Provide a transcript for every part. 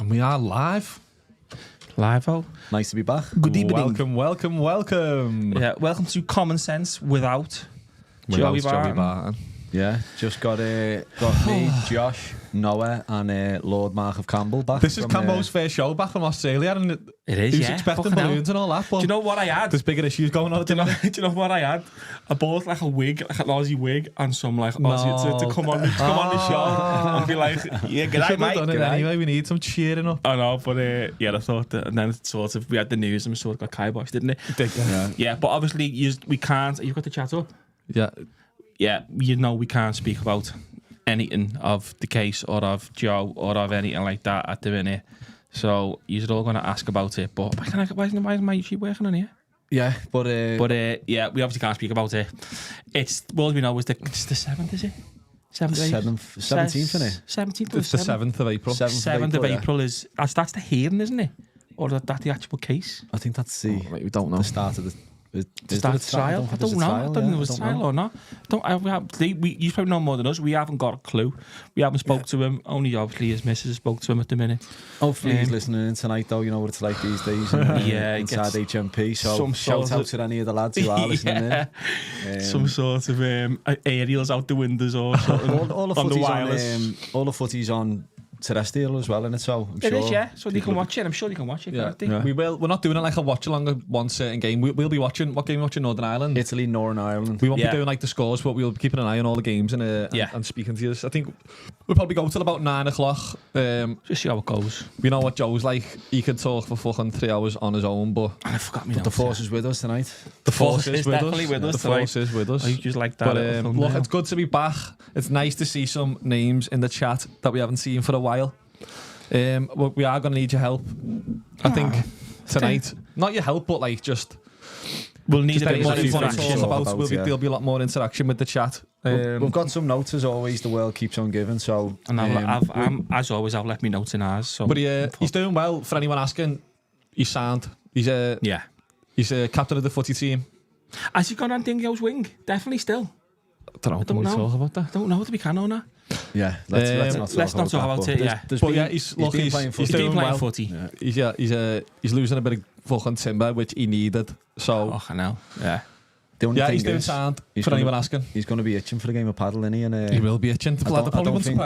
And we are live. Live-o. Nice to be back. Good evening. Welcome. Yeah, welcome to Common Sense without Joey Barton. Barton. Yeah, just got me, Josh, Noah, and Lord Mark of Campbell back. This is Cambo's first show back from Australia, and It is, he was yeah. expecting Fucking balloons and all that. But Do you know what I had? there's bigger issues going on. Do you know what I had? I bought like a wig, like an Aussie wig, and some like Aussie to come on the show and be like, yeah, good night, mate. Done it anyway. We need some cheering up. I know, but yeah, I thought that, and then it sort of we had the news and we sort of got kiboshed, didn't it? Yeah, but obviously we can't. You've got the chat up. Yeah, you know we can't speak about anything of the case or of Joe or of anything like that at the minute. So you're all going to ask about it. But why isn't my YouTube working on here? Yeah, but yeah, we obviously can't speak about it. It's well, we know it's the 7th, is it? 17th, isn't it? 17th. It's the 7th of April. 7th of April is that's the hearing, isn't it? Or that the actual case? I think that's the. We don't know. The start of the. Start the trial? I don't know. I don't know if it was a trial or not. You probably know more than us. We haven't got a clue. We haven't spoke to him. Only obviously his missus spoke to him at the minute. Hopefully he's listening in tonight, though. You know what it's like these days. Inside HMP. So shout out to any of the lads who are listening in. Some sort of aerials out the windows or something. all the footy's on terrestrial as well, in it. So I'm sure it is, yeah. So they can watch it. I'm sure they can watch it. Yeah. We will. We're not doing it like a watch along of one certain game. We'll be watching. What game are we watching? Northern Ireland. Italy, Northern Ireland. We won't be doing like the scores, but we'll be keeping an eye on all the games and speaking to you. I think we'll probably go till about 9 o'clock. Just see how it goes. We know what Joe's like. He can talk for fucking 3 hours on his own, but I forgot me. But the force is with us tonight. The force is definitely with us. The force is with us. I just like that. But look, it's good to be back. It's nice to see some names in the chat that we haven't seen for a while. We are going to need your help, I think, tonight. Not your help, but like just we'll need a bit more interaction. interaction. There'll be a lot more interaction with the chat. We've got some notes as always. The world keeps on giving. So, and as always, I've left me notes in ours. So, but he's doing well. For anyone asking, he's sound. He's a captain of the footy team. Has he gone on Dingo's wing? Definitely still. I don't know. Talk about that. I don't know if we can or not. Yeah, let's not talk about it. Yeah, he's doing well. Footy. Yeah. He's losing a bit of fucking timber, which he needed. So I know. Yeah. He's doing sound. For anyone asking, he's going to be itching for the game of paddle, isn't he? And he will be itching. I don't think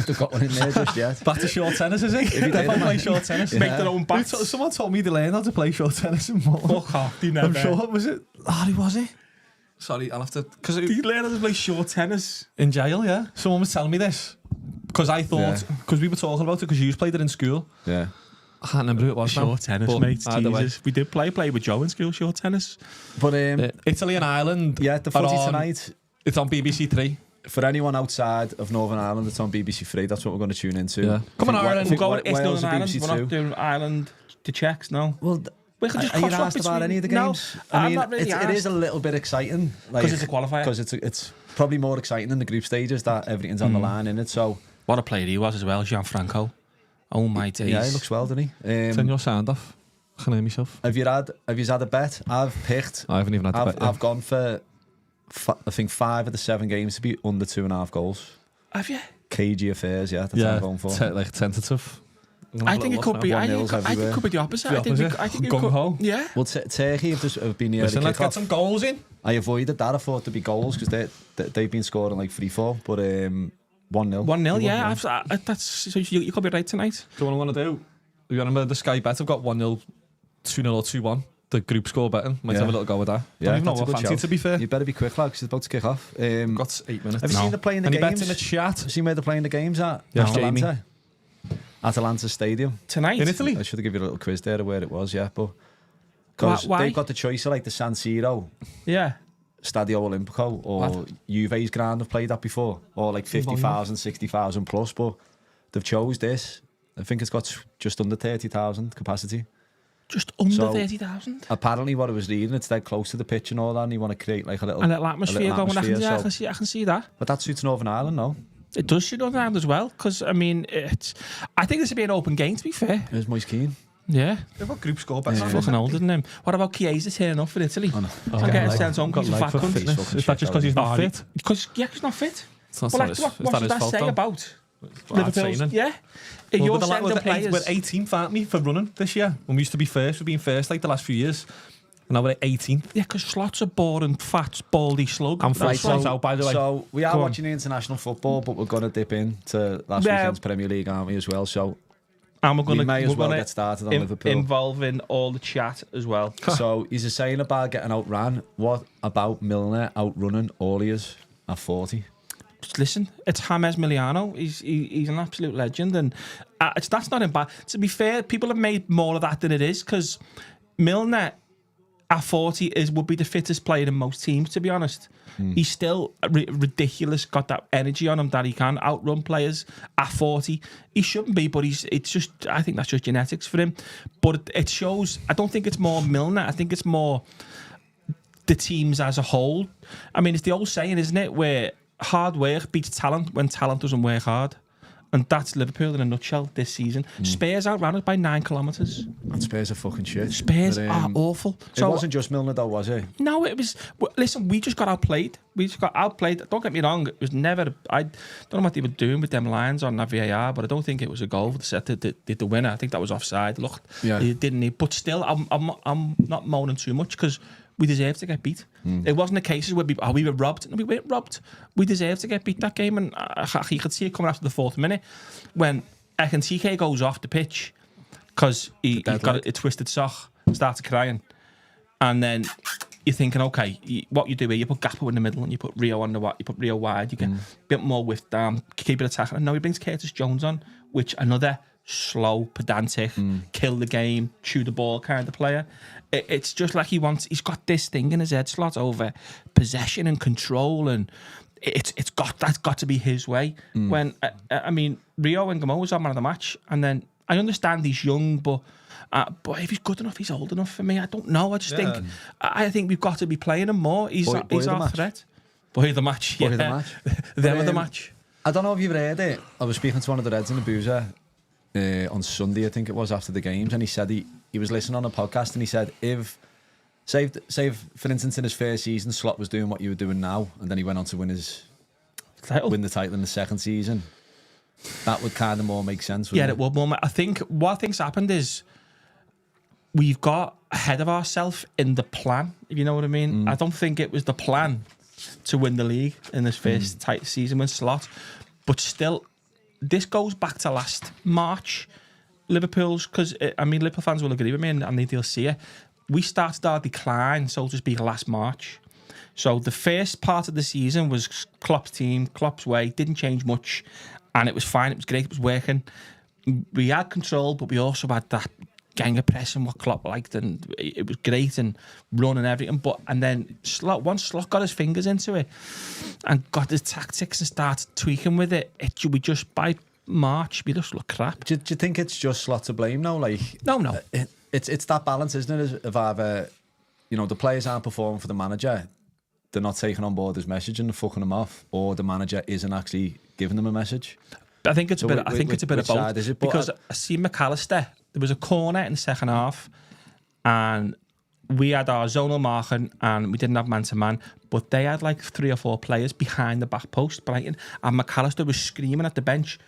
they've got one in there just yet. Back to short tennis, is he? They play short tennis. Make their own bats. Someone told me to learn how to play short tennis in more. Fuck off. I'm sure. Was it? Was he? Sorry, I'll have to. Did you learn how to play short tennis? In jail, yeah. Someone was telling me this. Because I thought, because we were talking about it, because you played it in school. Yeah. I can't remember who it was. Short tennis, mate. Jesus. We did play with Joe in school, short tennis. But Italy and Ireland. Yeah, the footy tonight. It's on BBC 3. For anyone outside of Northern Ireland, it's on BBC 3. That's what we're going to tune into. Yeah. Come on, Ireland. We'll go with Northern Ireland. We're not doing Ireland to Czechs, no. Well, we can just are you asked about any of the games? No, I mean, not really it is a little bit exciting. Because it's a qualifier. Because it's probably more exciting than the group stages that everything's on the line in it. So what a player he was as well, Gianfranco. Oh my days. Yeah, he looks well, doesn't he? Turn your sound off. I can hear myself. Have you had a bet? I've picked. I haven't even had a bet. I've gone for I think 5 of the 7 games to be under 2.5 goals. Have you? Cagey affairs, yeah. That's what I'm going for. Like tentative. I think it could be. I think it could be the opposite. I think it could. Yeah. Well, Turkey have been near the kickoff. Let's get some goals in. I avoided that. I thought there'd be goals because they've been scoring like 3-4, but 1-0. 1-0, yeah. That's so you could be right tonight. So what I'm gonna do? You remember the Sky Bet? I've got 1-0, 2-0, or 2-1. The group score betting. Might have a little go with that. Yeah, don't even know what fancy, to be fair. You better be quick, lad, because it's about to kick off. Got 8 minutes. Have you seen the playing the games? Any bets in the chat? Have you seen where they're playing the games at? Yeah, Atalanta. Atalanta Stadium. Tonight? In Italy? I should have given you a little quiz there of where it was, yeah. But because they've got the choice of like the San Siro. Yeah. Stadio Olimpico or Juve's ground have played that before. Or like 50,000, 60,000 plus. But they've chose this. I think it's got just under 30,000 capacity. Just under 30,000? Apparently what I was reading, it's dead close to the pitch and all that, and you want to create like a little atmosphere going. I can see that. But that suits Northern Ireland, no? It does suit Northern Ireland as well, because I mean, I think this would be an open game, to be fair. There's Moise Keane. Yeah. They've got group score bets. He's fucking older than him. What about Chiesa turning up for Italy? Oh, no. I'm getting sent home because he's a fat cunt. Is that just because he's not fit? Because he's not fit. What's that say about Liverpool's, yeah. You're sending players. We're 18th, aren't we, for running this year? When we used to be first, we've been first like the last few years. And now we're 18th. Yeah, because Slot's a boring, fat, baldy slug. I'm full Slot out, by the way. So we are watching the international football, but we're going to dip into last weekend's Premier League, aren't we, as well? So and we may as well get started on Liverpool. Involving all the chat as well. So he's saying about getting outran. What about Milner outrunning all he is at 40? Listen, it's James Miliano. He's an absolute legend, and that's not bad. To be fair, people have made more of that than it is, because Milner at 40 would be the fittest player in most teams, to be honest. He's still ridiculous, got that energy on him that he can outrun players at 40. He shouldn't be, but I think that's just genetics for him. But it shows, I don't think it's more Milner, I think it's more the teams as a whole. I mean, it's the old saying, isn't it, where hard work beats talent when talent doesn't work hard. And that's Liverpool in a nutshell this season. Spurs outran us by 9 kilometres. And Spurs are fucking shit. Spurs are awful. It wasn't just Milner though, was it? No, it was... Listen, we just got outplayed. Don't get me wrong. It was never... I don't know what they were doing with them lines on that VAR, but I don't think it was a goal for the winner. I think that was offside. Look, it didn't need... But still, I'm not moaning too much, because we deserved to get beat. It wasn't a case where we were robbed. No, we weren't robbed. We deserved to get beat that game, and you could see it coming after the 4th minute when Ekentike goes off the pitch because he got a twisted sock, started crying, and then you're thinking, okay, what you do here, you put Gakpo in the middle and you put Rio on you put Rio wide, you get a bit more width down, keep it attacking. And now he brings Curtis Jones on, which another slow, pedantic, kill the game, chew the ball kind of player. It's just like he's got this thing in his head slot over possession and control, and that's got to be his way. When I mean, Rio and Gamo was on man of the match, and then I understand he's young, but if he's good enough, he's old enough for me. I don't know. I just think we've got to be playing him more. He's our threat. Boy of the match. Boy of the match. Them of the match. I don't know if you've read it. I was speaking to one of the Reds in the Boozer on Sunday, I think it was, after the games, and he said he was listening on a podcast, and he said if say for instance in his first season Slot was doing what you were doing now, and then he went on to win the title in the second season, that would kind of more make sense. Yeah, it would more. I think what happened is we've got ahead of ourselves in the plan, if you know what I mean. I don't think it was the plan to win the league in this first tight season with Slot, but still, this goes back to last March. Liverpool's, because Liverpool fans will agree with me, and I think they'll see it. We started our decline, so to speak, last March. So the first part of the season was Klopp's team, Klopp's way, didn't change much, and it was fine, it was great, it was working. We had control, but we also had that gang of pressing what Klopp liked, and it was great, and run and everything. And then once Slot got his fingers into it and got his tactics and started tweaking with it, we just by March we just look crap. Do you think it's just Slot to blame now? No. It's that balance, isn't it? Of either, the players aren't performing for the manager, they're not taking on board his message and they're fucking him off, or the manager isn't actually giving them a message. I think it's a bit. I think it's a bit of both. Because I see McAllister. There was a corner in the second half, and we had our zonal marking, and we didn't have man-to-man, but they had like 3 or 4 players behind the back post, Brighton, and McAllister was screaming at the bench,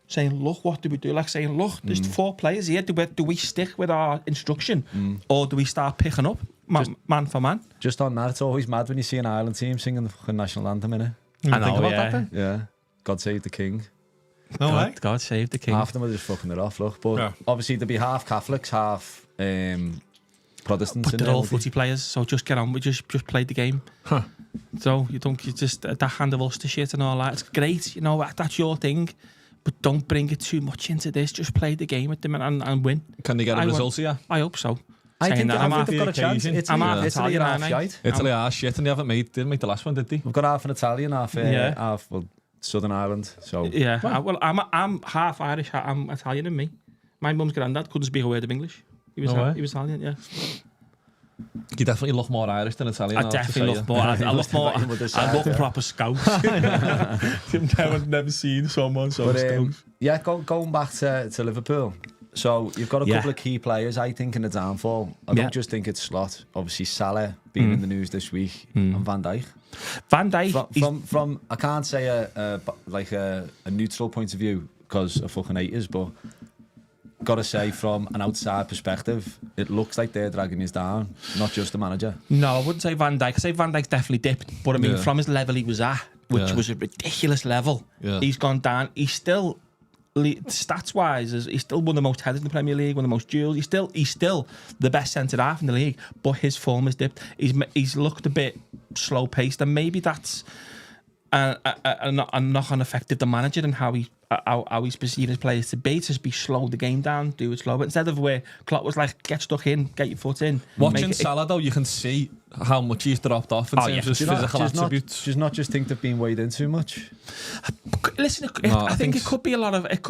saying, look, what do we do? Like saying, look, there's 4 players here. Do we stick with our instruction, or do we start picking up man for man? Just on that, it's always mad when you see an Ireland team singing the fucking national anthem, innit? I know, think about that then? Yeah. God Save the King. God save the king. Half of them are just fucking it off, look. But obviously there'd be half Catholics, half Protestants. But they're all footy players, so just get on. We just played the game. So you just that hand of Ulster shit and all that. It's great, that's your thing. But don't bring it too much into this. Just play the game with them and win. Can they get a result here? I hope so. I think they've got a chance. Italy are half shite. Italy are shit, and they didn't make the last one, did they? We've got half an Italian, half Southern Ireland. So yeah, well, I'm half Irish. I'm Italian in me. My mum's granddad couldn't speak a word of English. He was Italian, yeah. You definitely look more Irish than Italian. I definitely look more. I look proper Scouse. I've never seen someone so Scouse. Yeah, going back to Liverpool. So you've got a couple of key players, I think, in the downfall. I don't just think it's Slot. Obviously, Salah being in the news this week, and Van Dijk. Van Dijk from I can't say a neutral point of view because of fucking haters, but gotta say from an outside perspective, it looks like they're dragging us down, not just the manager. No, I wouldn't say Van Dijk. I say Van Dijk's definitely dipped, but I mean from his level he was at, which was a ridiculous level, he's gone down. He's still, stats wise, he's still one of the most headers in the Premier League, one of the most duels. He's still the best centre half in the league, but his form has dipped. He's looked a bit slow paced, and maybe that's a knock-on effect of the manager and how he's perceived his players to be slow the game down, do it slow. But instead of where Klopp was like, get stuck in, get your foot in. Watching Salah though, you can see how much he's dropped off in terms of physical attributes. Do you not just think they've been weighed in too much? Listen, I think it could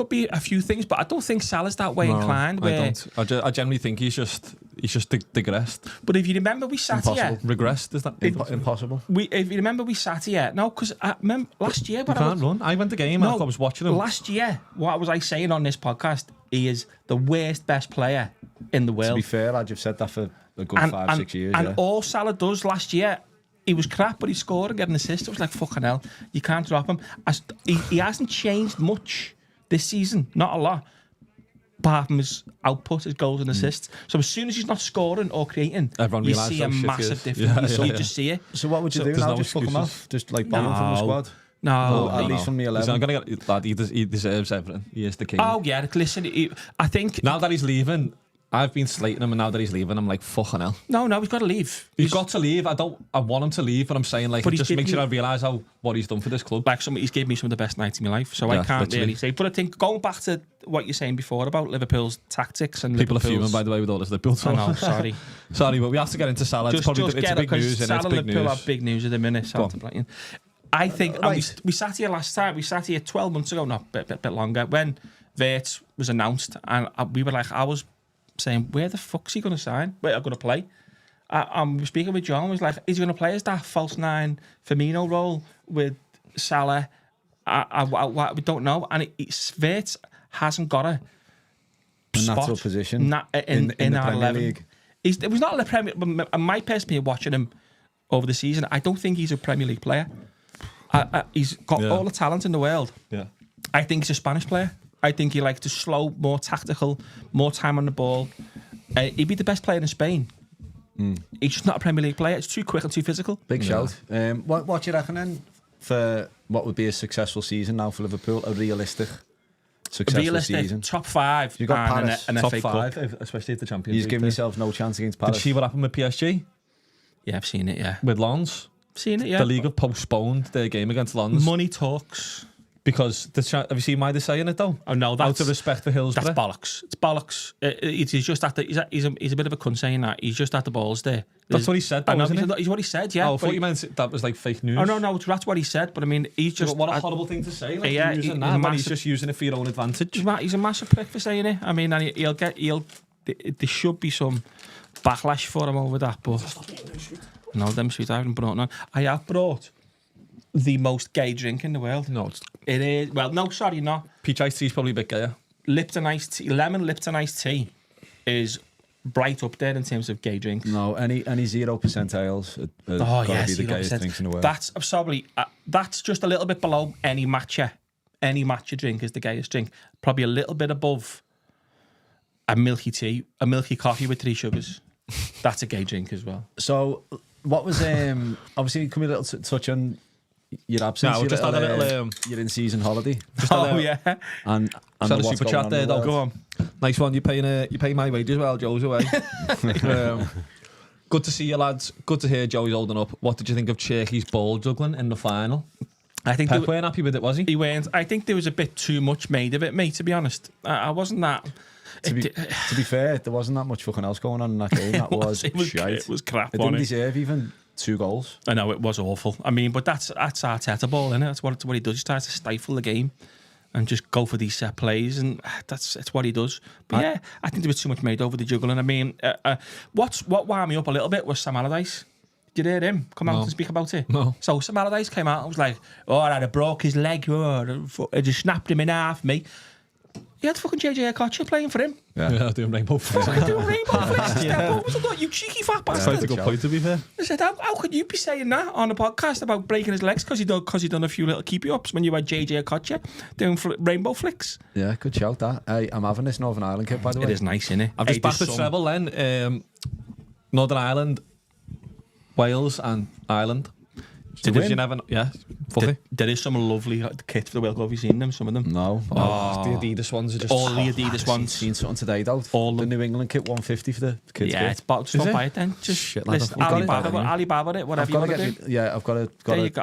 be a few things, but I don't think Salah's that way inclined. I don't. I generally think he's just digressed. But if you remember, we sat here. Regressed, is that impossible? If you remember, we sat here. No, because I remember last year. But can't run. I went to the game and I was watching him. Last year, what was I saying on this podcast? He is the best player in the world. To be fair, lad, you've said that for a good 5-6 years. And all Salah does last year, he was crap, but he scored and got an assist. It was like, fucking hell, you can't drop him. He hasn't changed much this season, not a lot, apart from his output, his goals and assists. So as soon as he's not scoring or creating, you see a massive difference. You just see it. So what would you do now? Just fuck him off? Just like ban him from the squad? No, at least from the 11. I'm gonna get lad. He deserves everything. He is the king. Oh yeah, listen. I think now that he's leaving, I've been slating him, and now that he's leaving, I'm like, fucking hell. No, he's got to leave. He's got to leave. I want him to leave, but I'm saying like, it just makes you realise what he's done for this club. Like he's given me some of the best nights in my life, so I can't really say. But I think going back to what you're saying before about Liverpool's tactics and people are fuming, by the way, with all this Liverpool talk. I know, sorry, but we have to get into Salah. It's big news, and it's big news. Liverpool have big news at the minute. I think we sat here last time. We sat here 12 months ago, not a bit longer, when Vert was announced, and we were like, I was saying, where the fuck's he going to sign? Where are going to play? We were speaking with John. Was like, is he going to play as that false 9 Firmino role with Salah? We don't know. And Vert hasn't got a natural position in our Premier 11. League. It was not in the Premier. My personal opinion, watching him over the season, I don't think he's a Premier League player. He's got all the talent in the world. Yeah, I think he's a Spanish player. I think he likes to slow, more tactical, more time on the ball. He'd be the best player in Spain. He's just not a Premier League player. It's too quick and too physical. Big shout. What do you reckon then for what would be a successful season now for Liverpool? A realistic successful season? Top 5. You got Paris. An top FA 5, Cup. especially at the Champions League. He's giving himself no chance against Paris. Did you see what happened with PSG? Yeah, I've seen it, yeah. With Lens? Seen it, yeah. The league have postponed their game against Lens. Money talks. Because have you seen why they're saying it though? Oh no, that's out of respect for Hillsborough. That's bollocks. It's bollocks. He's just at the. He's a bit of a cunt saying that. He's just at the balls there. That's what he said, though, isn't it? He's what he said. Yeah. Oh, I thought you meant that was like fake news. Oh no, that's what he said. But I mean, he's just. But what a horrible thing to say. Like, yeah, he's just using it for your own advantage. He's a massive prick for saying it. I mean, and there should be some backlash for him over that. But no, them sweet. I haven't brought none. I have brought the most gay drink in the world. No, it is. Well, no, sorry, not. Peach iced tea is probably a bit gayer. Lipton iced tea, lemon Lipton iced tea, is right up there in terms of gay drinks. No, any 0% ales are gotta be the gayest drinks in the world. That's probably that's just a little bit below any matcha. Any matcha drink is the gayest drink. Probably a little bit above a milky tea, a milky coffee with 3 sugars. That's a gay drink as well. So, what was obviously can we a little touch on your absence? No, just had a little your in-season holiday. Yeah. And had a super chat there, though. Go on. Nice one. You pay my wages well. Joe's away. Good to see you, lads. Good to hear Joey's holding up. What did you think of Cherky's ball juggling in the final? I think Pep weren't happy with it, was he? He weren't. I think there was a bit too much made of it, mate. To be honest, I wasn't that. To be fair, there wasn't that much fucking else going on in that game. That was shite. It was crap. It didn't deserve even 2 goals. I know, it was awful. I mean, but that's Arteta ball, isn't it? That's what he does. He tries to stifle the game and just go for these set plays, and that's what he does. But I think there was too much made over the juggling. I mean, what wound me up a little bit was Sam Allardyce. Did you hear him come out and speak about it? No. So Sam Allardyce came out and was like, "Oh, I broke his leg. Oh, I just snapped him in half, me." He had fucking JJ Okocha playing for him. Yeah, doing rainbow flicks. Doing rainbow flicks. What was that? You cheeky fat bastard. That's a good point, to be fair. I said, how could you be saying that on a podcast about breaking his legs because he done a few little keepy-ups when you had JJ Okocha doing rainbow flicks? Yeah, good shout that. I'm having this Northern Ireland kit, by the way. It is nice, isn't it? I've just backed the treble then. Northern Ireland, Wales and Ireland. Did you never? Yeah, there is some lovely kit for the World Cup. Have you seen them? Some of them? No. The Adidas ones are just all the Adidas ones. Seen something today though. All the New England kit, 150 for the kids. Yeah, it's about just don't buy it then. Just shit, list Alibaba it, whatever you want to do. Yeah, I've got to. If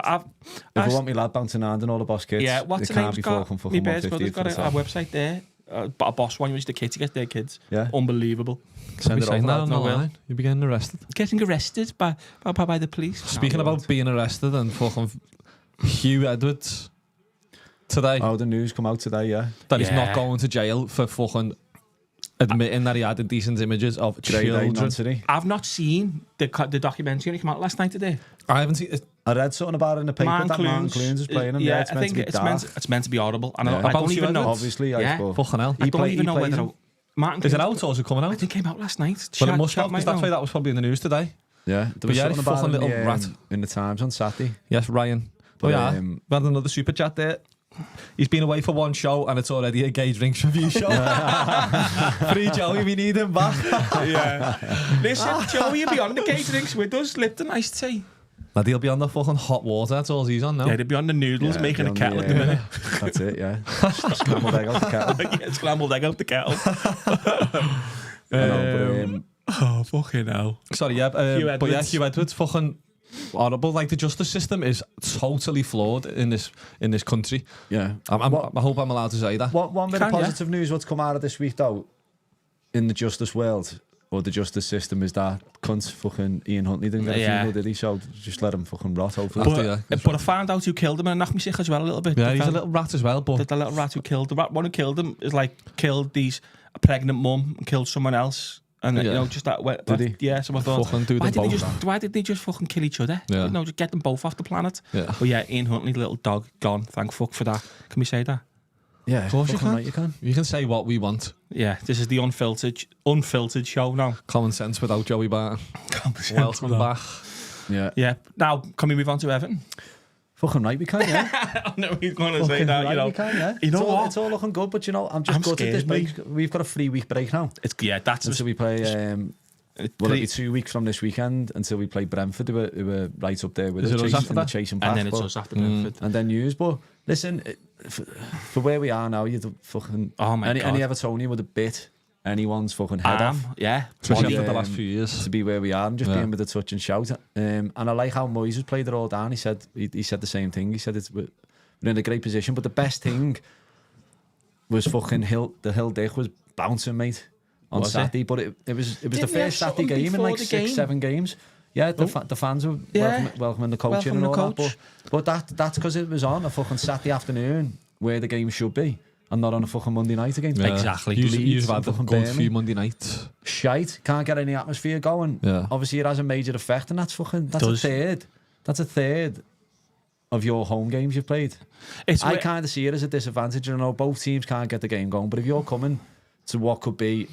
I want me lad bouncing around and all the boss kits, yeah, what's the name's got? My bear's brother's got a website there. A boss one used the kids to get their kids. Yeah, unbelievable. Send it over that on the line. You'll be getting arrested. Getting arrested by the police. Speaking about being arrested and fucking Hugh Edwards today. Oh, the news come out today, yeah. That he's not going to jail for fucking admitting that he had indecent images of children. I've not seen the documentary. It came out last night today. I haven't seen it. I read something about it in the paper that Martin Clunes is playing him. Yeah, I think it's meant to be audible. And I don't even know. Obviously, fucking hell. I don't even know whether Martin is it out or is it coming out? I think it came out last night. But it must have, because that's why that was probably in the news today. Yeah, there was something about fucking little rat in the Times on Saturday. Yes, Ryan. But we had another super chat there. He's been away for one show and it's already a gay drinks review show. Free Joey, we need him back. Yeah. Listen, Joey, you'll be on the gay drinks with us. Lipton iced tea. Lad, he'll be on the fucking hot water. That's all he's on now. Yeah, he'll be on the noodles, making a kettle at the minute. That's it, yeah. Scrambled egg out the kettle. Yeah, scrambled egg out the kettle. Oh, fucking hell. Sorry, yeah. But yeah, Hugh Edwards, fucking horrible. Like, the justice system is totally flawed in this country. Yeah. I hope I'm allowed to say that. One bit of positive news what's come out of this week, though, in the justice world, or the justice system, is that cunt fucking Ian Huntley didn't get a funeral, did he? So just let him fucking rot, hopefully. But I found out who killed him and knocked me sick as well a little bit. Yeah, he's a little rat as well. But the little rat who killed the one who killed him is like killed a pregnant mum and killed someone else. And you know, just that. Did he? Yeah, so I thought, why did they just fucking kill each other? Yeah. You know, just get them both off the planet. Yeah. But yeah, Ian Huntley, little dog, gone. Thank fuck for that. Can we say that? Yeah, of course you can. Right, you can. You can say what we want. Yeah, this is the unfiltered show now. Common sense without Joey Barton. Welcome back. Yeah. Yeah. Now, can we move on to Everton? Fucking right, we can, yeah. I know he's going to say that, right, you know. We can, yeah. You know what? It's all looking good, but you know, I'm just gutted this break. We've got a 3-week break now. That's until we play. Well, it'll be 2 weeks from this weekend until we play Brentford, who are right up there with the chasing path. And then it's us after Brentford. And then news, but listen, for where we are now, you'd fucking any Evertonian would have bit anyone's fucking head off. Yeah, especially for the last few years to be where we are and just being with a touch and shout. And I like how Moyes has played it all down. He said the same thing. He said we're in a great position, but the best thing was fucking the Hill Dick was bouncing, mate. On Saturday, but it was the first Saturday game in like 6-7 games. Yeah, the fans were welcoming the coach in and all that. But that's because it was on a fucking Saturday afternoon where the game should be, and not on a fucking Monday night again. Yeah. Exactly. You've had a good few Monday nights. Shite, can't get any atmosphere going. Yeah. Obviously, it has a major effect, and that's a third. That's a third of your home games you've played. I kind of see it as a disadvantage. I know both teams can't get the game going, but if you're coming to what could be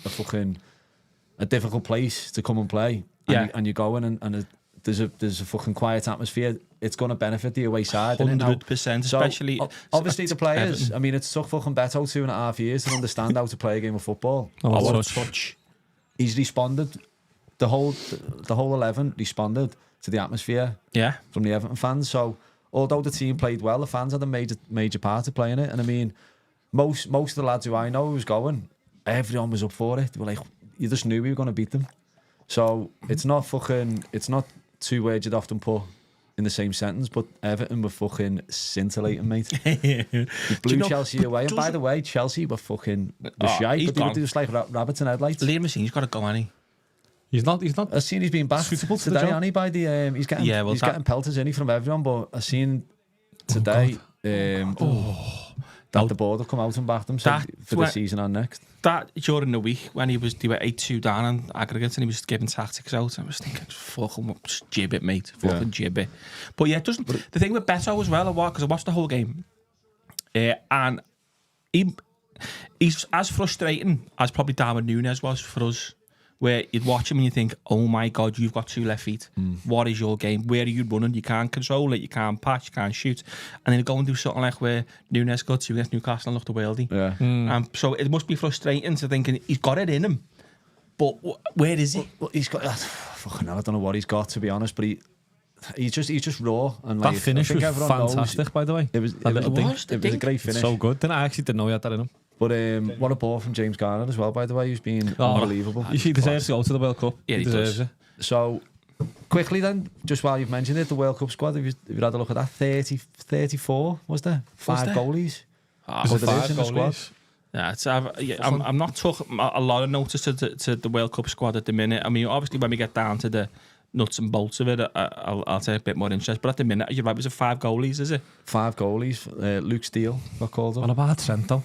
a difficult place to come and play, and you're going and there's a fucking quiet atmosphere, it's going to benefit the away side. 100%, especially obviously the players. Everton. I mean, it's took fucking Beto 2.5 years to understand how to play a game of football. What a touch! He's responded. The whole 11 responded to the atmosphere. Yeah, from the Everton fans. So although the team played well, the fans had a major part of playing it. And I mean, most of the lads who I know who was going, everyone was up for it. They were like, you just knew we were going to beat them. So it's not two words you'd often put in the same sentence, but Everton were fucking scintillating, mate. They blew Chelsea away. And by the way, Chelsea were fucking shite, but they were just like rabbits in headlights. Liam Massine's got to go, hasn't he? He's not. I've seen he's been back suitable today, hasn't he? By the he's getting pelters in from everyone, but I've seen today that the board have come out and backed him for the season and next. That during the week when they were 8-2 down on aggregates and he was giving tactics out, I was thinking, fucking jib it, mate, fucking jib it. But yeah, it doesn't. The thing with Beto as well, because I watched the whole game, and he he's as frustrating as probably Darwin Núñez was for us, where you'd watch him and you think, oh my God, you've got 2 left feet. What is your game? Where are you running? You can't control it, you can't pass, you can't shoot. And then you go and do something like where Núñez got 2 against Newcastle and looked a worldie. Yeah. So it must be frustrating to thinking he's got it in him, but where is he? Well, he's got fucking hell, I don't know what he's got, to be honest, but he's just raw. And like, that finish was fantastic, by the way. It was a great finish. So good. I actually didn't know he had that in him. But what a ball from James Garner as well, by the way, who's been unbelievable. He deserves to go to the World Cup. Yeah, he deserves it. So, quickly then, just while you've mentioned it, the World Cup squad, if you had a look at that, 34, was there? 5 goalies. Was there 5 goalies? Yeah, I'm not taking a lot of notice to the World Cup squad at the minute. I mean, obviously, when we get down to the nuts and bolts of it, I'll take a bit more interest. But at the minute, you're right, was it 5 goalies, is it? 5 goalies. Luke Steele got called up. What about Trent, though?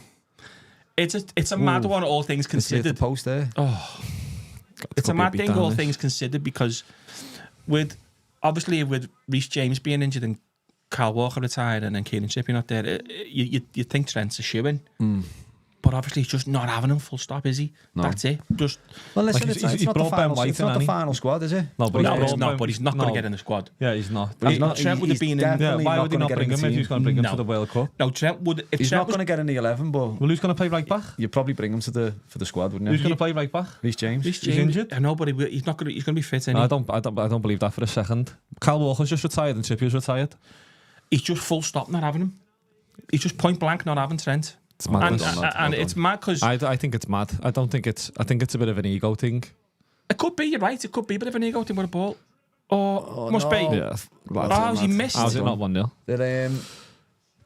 It's a mad one, all things considered. The post there. It's a mad thing, all things considered, because with Reece James being injured and Kyle Walker retired and then Kieran Trippier not there, you think Trent's a shoo-in. But obviously he's just not having him, full stop, is he? No. That's it. Just well, listen, it's not the final squad, is it? No, but he's not going to get in the squad. Yeah, he's not. Trent would have been in. Why would he not bring him if he's going to bring him to the World Cup? No, Trent would. He's not going to get in the 11, but well, who's going to play right back? You'd probably bring him for the squad, wouldn't you? Who's going to play right back? Reece James. He's injured. I know, but he's not going to. He's going to be fit. I don't believe that for a second. Kyle Walker's just retired and Trippier's retired. He's just full stop not having him. He's just point blank not having Trent. It's mad. And it's mad because I think it's mad. I think it's a bit of an ego thing. It could be. You're right. It could be a bit of an ego thing with a ball. Must be. Yeah. How's he missed? How's it not 1-0?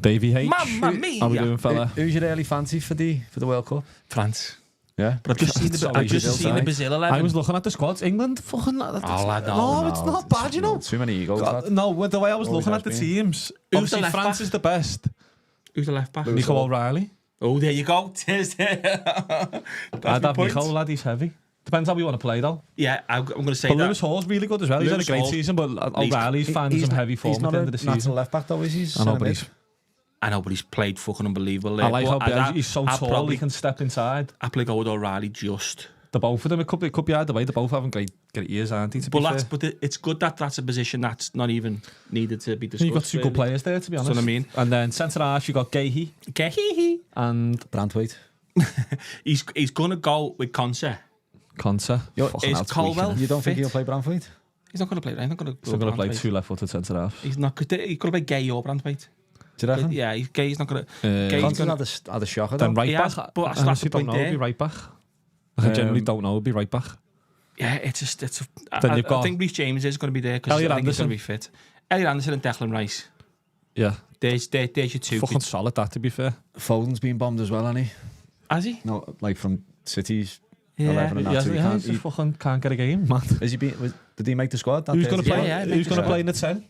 Davey H. Mamma mia. How we doing, fella? Who's your early fancy for the World Cup? France. Yeah, but I've just seen the Brazil 11. I was looking at the squads. England, fucking. No, it's not bad, you know. Too many egos. No, with the way I was looking at the teams, obviously France is the best. Who's the left back? Nico O'Reilly. Oh, there you go. I'd have Nico, lad, he's heavy. Depends how we want to play, though. Yeah, I'm going to say but that. Lewis Hall's really good as well. He's had a great season, but O'Reilly's finding some heavy form at the end of the season. He's not a left back, though, is he? I know, but he's played fucking unbelievable. I like how he's so tall, he can step inside. I'd probably go with O'Reilly just. The both of them, it could be either way. They both having great ears, aren't they? But it's good that that's a position that's not even needed to be discussed. You've got 2 good players there, to be honest. That's what I mean. And then centre half, you got Gahey. And Brandwaite. he's going to go with Conser. Is Colwell? You don't think he'll play Brandwaite? He's not going to play. He's not going to play 2 left-footed centre half. He's not. He's going to play Gay or Brandwaite. Do you reckon? Yeah, he's not going to. Conser had a shocker. Then right back. But I actually don't know. It'll be right back. I generally don't know. It'll be right back. Yeah, I think Reece James is going to be there because I think he's going to be fit. Elliot Anderson and Declan Rice. Yeah. There's your 2. Fucking solid, that, to be fair. Foden's been bombed as well, hasn't he? Has he? No, like from City's 11 and that. He fucking can't get a game, man. Did he make the squad? Who's going to play? Who's going to play in the 10?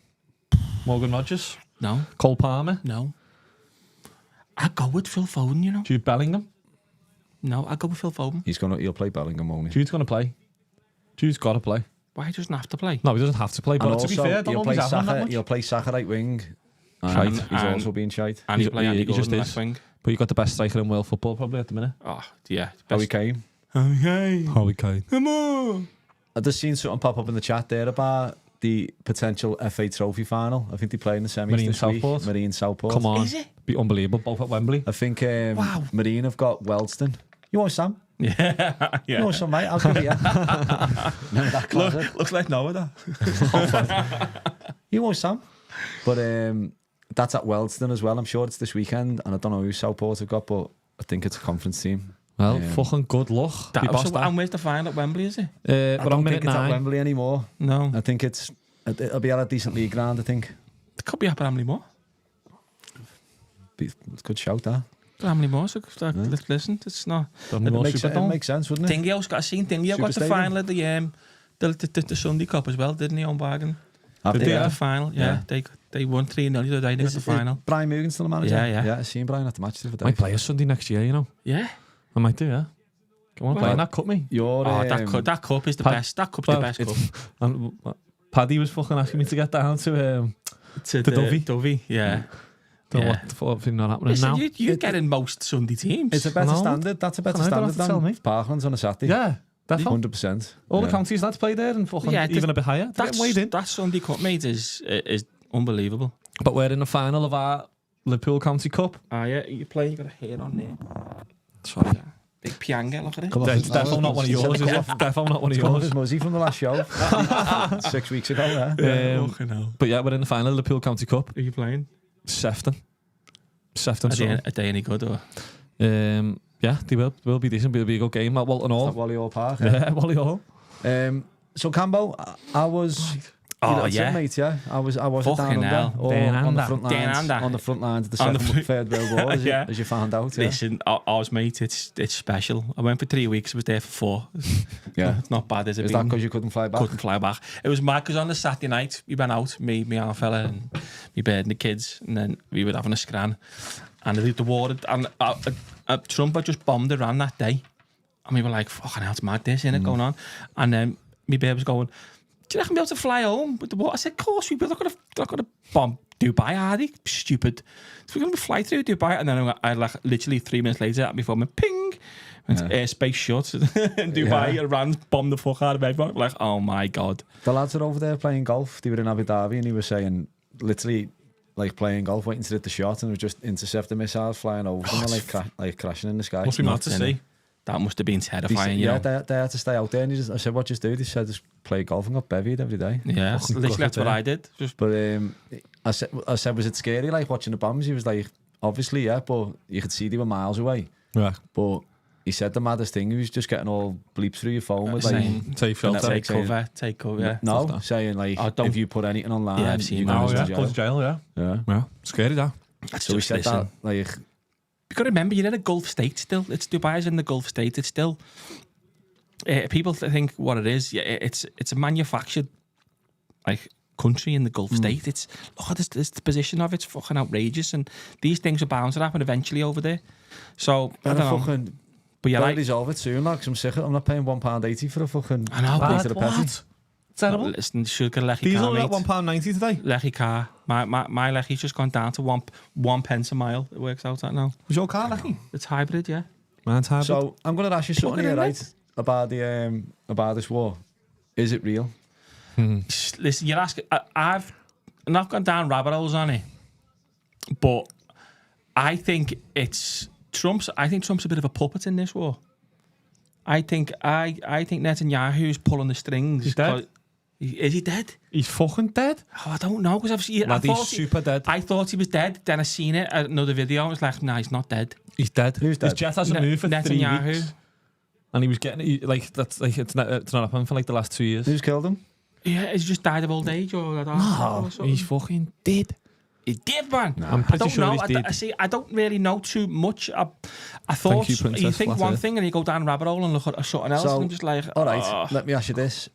Morgan Rodgers? No. Cole Palmer? No. I'd go with Phil Foden, you know. Jude Bellingham? No, I'd go with Phil Foden. He'll play Bellingham, won't he? Jude's going to play. Jude's got to play. Why he doesn't have to play? No, he doesn't have to play. But and to be fair, he'll play Saka right wing. And he's also being shite. And he'll play Andy Gordon left wing. But you've got the best striker in world football probably at the minute. Oh, yeah. Harry Kane. Harry Kane. Come on. I've just seen something pop up in the chat there about the potential FA Trophy final. I think they play in the semis this week. Marine Southport. Come on. Is it? Be unbelievable. Both at Wembley. I think Marine have got Wealdstone. You want some? Yeah. You want some, mate? I'll give it you. Remember that classic? Looks like Noah, that. You want some? But that's at Wealdstone as well. I'm sure it's this weekend. And I don't know who Southport have got, but I think it's a conference team. Well, fucking good luck. And where's the final at Wembley, is it? I don't think it's at Wembley anymore. No. I think it'll be at a decent league ground, I think. It could be up at Hamley Moor. It's a good shout, that. Hamley Moor, so listen, it's not. It makes sense, wouldn't it? Dingy's got the final of the Sunday Cup as well, didn't he, on Bargain? Did they the final? Yeah. They won 3-0 the other day. They got the final. Brian Mugen still the manager? Yeah. I seen Brian at the match the other day. Might play a Sunday next year, you know. Yeah. I might do, yeah. Come on, play in that cup, me. That cup is the best. That cup's the best cup. And Paddy was fucking asking me to get down to Dovey. Dovey, yeah. Don't know what thing not happening Listen, now. you get in most Sunday teams. It's a better standard. That's a better standard than Parklands on a Saturday. Yeah, definitely. 100%. All the counties lads play there and fucking even a bit higher. That Sunday Cup, mate, is unbelievable. But we're in the final of our Liverpool County Cup. Yeah, you're playing, you got a hair on there. Sorry. Big pianga, look at it. It's definitely not one of yours, is it? Definitely not one of yours. It's Muzzy from the last show. 6 weeks ago, But yeah, we're in the final of the Liverpool County Cup. Who are you playing? Sefton. Are they any good, or? Yeah, they will be decent. It'll be a good game at Walton Hall. Wally Hall Park. Yeah, Wally Hall. So Cambo, I was... mate, yeah. I was down under, or on the front lines of the Third World War, as you found out. Yeah. Listen, ours, mate, it's special. I went for 3 weeks. I was there for 4. Yeah, it's not bad. Is that because you couldn't fly back? Couldn't fly back. It was mad because on the Saturday night we went out, me and fella, and me bird and the kids, and then we were having a scran, and the war and Trump had just bombed Iran that day, and we were like, "Fucking hell, it's mad this, isn't it, going on?" And then me bird was going, "Do you reckon we'll be able to fly home with the water?" I said, "Of course we will. They're not going to bomb Dubai, are they? Stupid. So we're going to fly through Dubai." And then I like literally 3 minutes later, at my phone went ping, and airspace shut in Dubai. Iran bombed the fuck out of everyone. We're like, oh my god. The lads are over there playing golf. They were in Abu Dhabi, and he was saying, literally, like playing golf, waiting to hit the shot, and it was just interceptor missiles flying over them, like crashing in the sky. Must be mad to see. That must have been terrifying, you know. They had to stay out there. And I said, "What just do?" They said, "Just play golf and got bevied every day." Yeah, literally that's what I did. But I said, "Was it scary, like watching the bombs?" He was like, "Obviously, yeah, but you could see they were miles away." Yeah. But he said the maddest thing, he was just getting all bleeps through your phone with like, take cover. Yeah. No, saying like, if you put anything online, I've seen go to jail. Yeah. Scary that. So he said that, like, you've got to remember, you're in a Gulf state still. It's Dubai's in the Gulf state. It's still... people think what it is. Yeah, it's a manufactured like country in the Gulf state. It's look at this the position of it's fucking outrageous, and these things are bound to happen eventually over there. So I don't know. But you're like, resolve it soon, like, 'cause I'm sick. I'm not paying £1.80 for a fucking. I know. What? Terrible. Listen, should get a Lecky Diesel car, at £1.90 today. Lecky car. My Lecky's just gone down to one pence a mile. It works out at now. Was your car Lecky? It's hybrid, yeah. Mine's hybrid. So I'm going to ask you something here, right? About this war. Is it real? Listen, you're asking. I've not gone down rabbit holes on it, but I think Trump's a bit of a puppet in this war. I think Netanyahu's pulling the strings. He's dead. Is he dead? He's fucking dead. Oh, I don't know, because he's super dead. I thought he was dead. Then I seen it, another video. I was like, nah, he's not dead. He's dead. Who's dead? His jet hasn't moved for 3 Netanyahu. weeks. And he was getting it's not happened for like the last 2 years. Who's killed him? Yeah, he's just died of old age or something. He's fucking dead. He's dead, man. Nah. I'm pretty sure he's dead. I don't really know too much. I thought you think one thing and you go down a rabbit hole and look at something else, and I'm just like, all right, let me ask you this: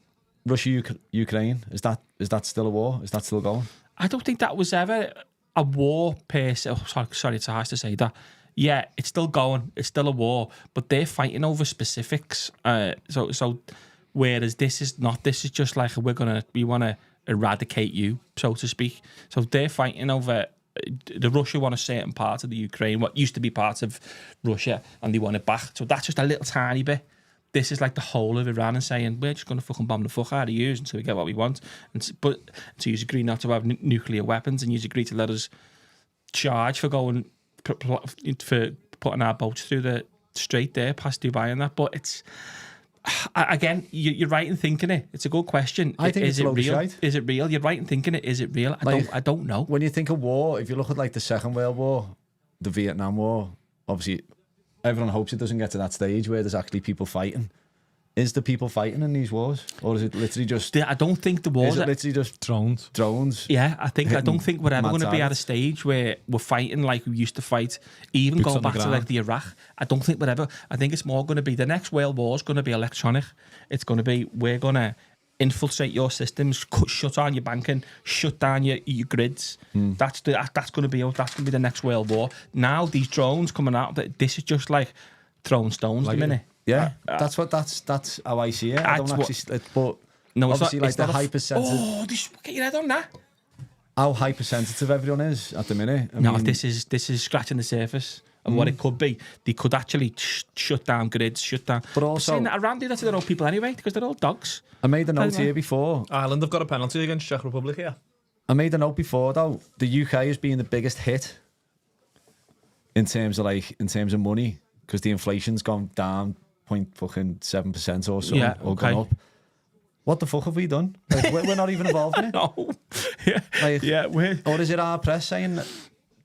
Russia, Ukraine, is that still a war? Is that still going? I don't think that was ever a war per se. Oh, sorry, it's harsh to say that. Yeah, it's still going. It's still a war, but they're fighting over specifics. So whereas this is not. This is just like we want to eradicate you, so to speak. So they're fighting over. The Russia want a certain part of the Ukraine, what used to be part of Russia, and they want it back. So that's just a little tiny bit. This is like the whole of Iran and saying, we're just going to fucking bomb the fuck out of you until we get what we want. But so you agree not to have nuclear weapons, and you agree to let us charge for going for putting our boats through the strait there past Dubai and that. But it's again, you're right in thinking it. It's a good question. I think is it's it real? Shite. Is it real? You're right in thinking it. Is it real? I don't know. When you think of war, if you look at like the Second World War, the Vietnam War, obviously everyone hopes it doesn't get to that stage where there's actually people fighting. Is the people fighting in these wars, or is it literally just? I don't think the wars. Is it literally just drones? Yeah, I don't think we're ever going to be at a stage where we're fighting like we used to fight. Even going back to like the Iraq, I don't think we're ever. I think it's more going to be the next world war is going to be electronic. It's going to be we're going to infiltrate your systems, shut down your banking, shut down your grids. That's going to be the next world war. Now these drones coming out, this is just like throwing stones a minute. Yeah, that's how I see it. I don't actually, but no, obviously, like the high percentage. Oh, get your head on that. how hypersensitive everyone is at the minute. I mean, this is scratching the surface of what it could be. They could actually shut down grids, shut down. But also, saying that Iran do that to their own people anyway, because they're all dogs. I made a note here before. Ireland have got a penalty against Czech Republic here. I made a note before though. The UK has been the biggest hit in terms of money, because the inflation's gone down 0.7% or so, or gone up. What the fuck have we done? Like, we're not even involved in it. No. Or is it our press saying,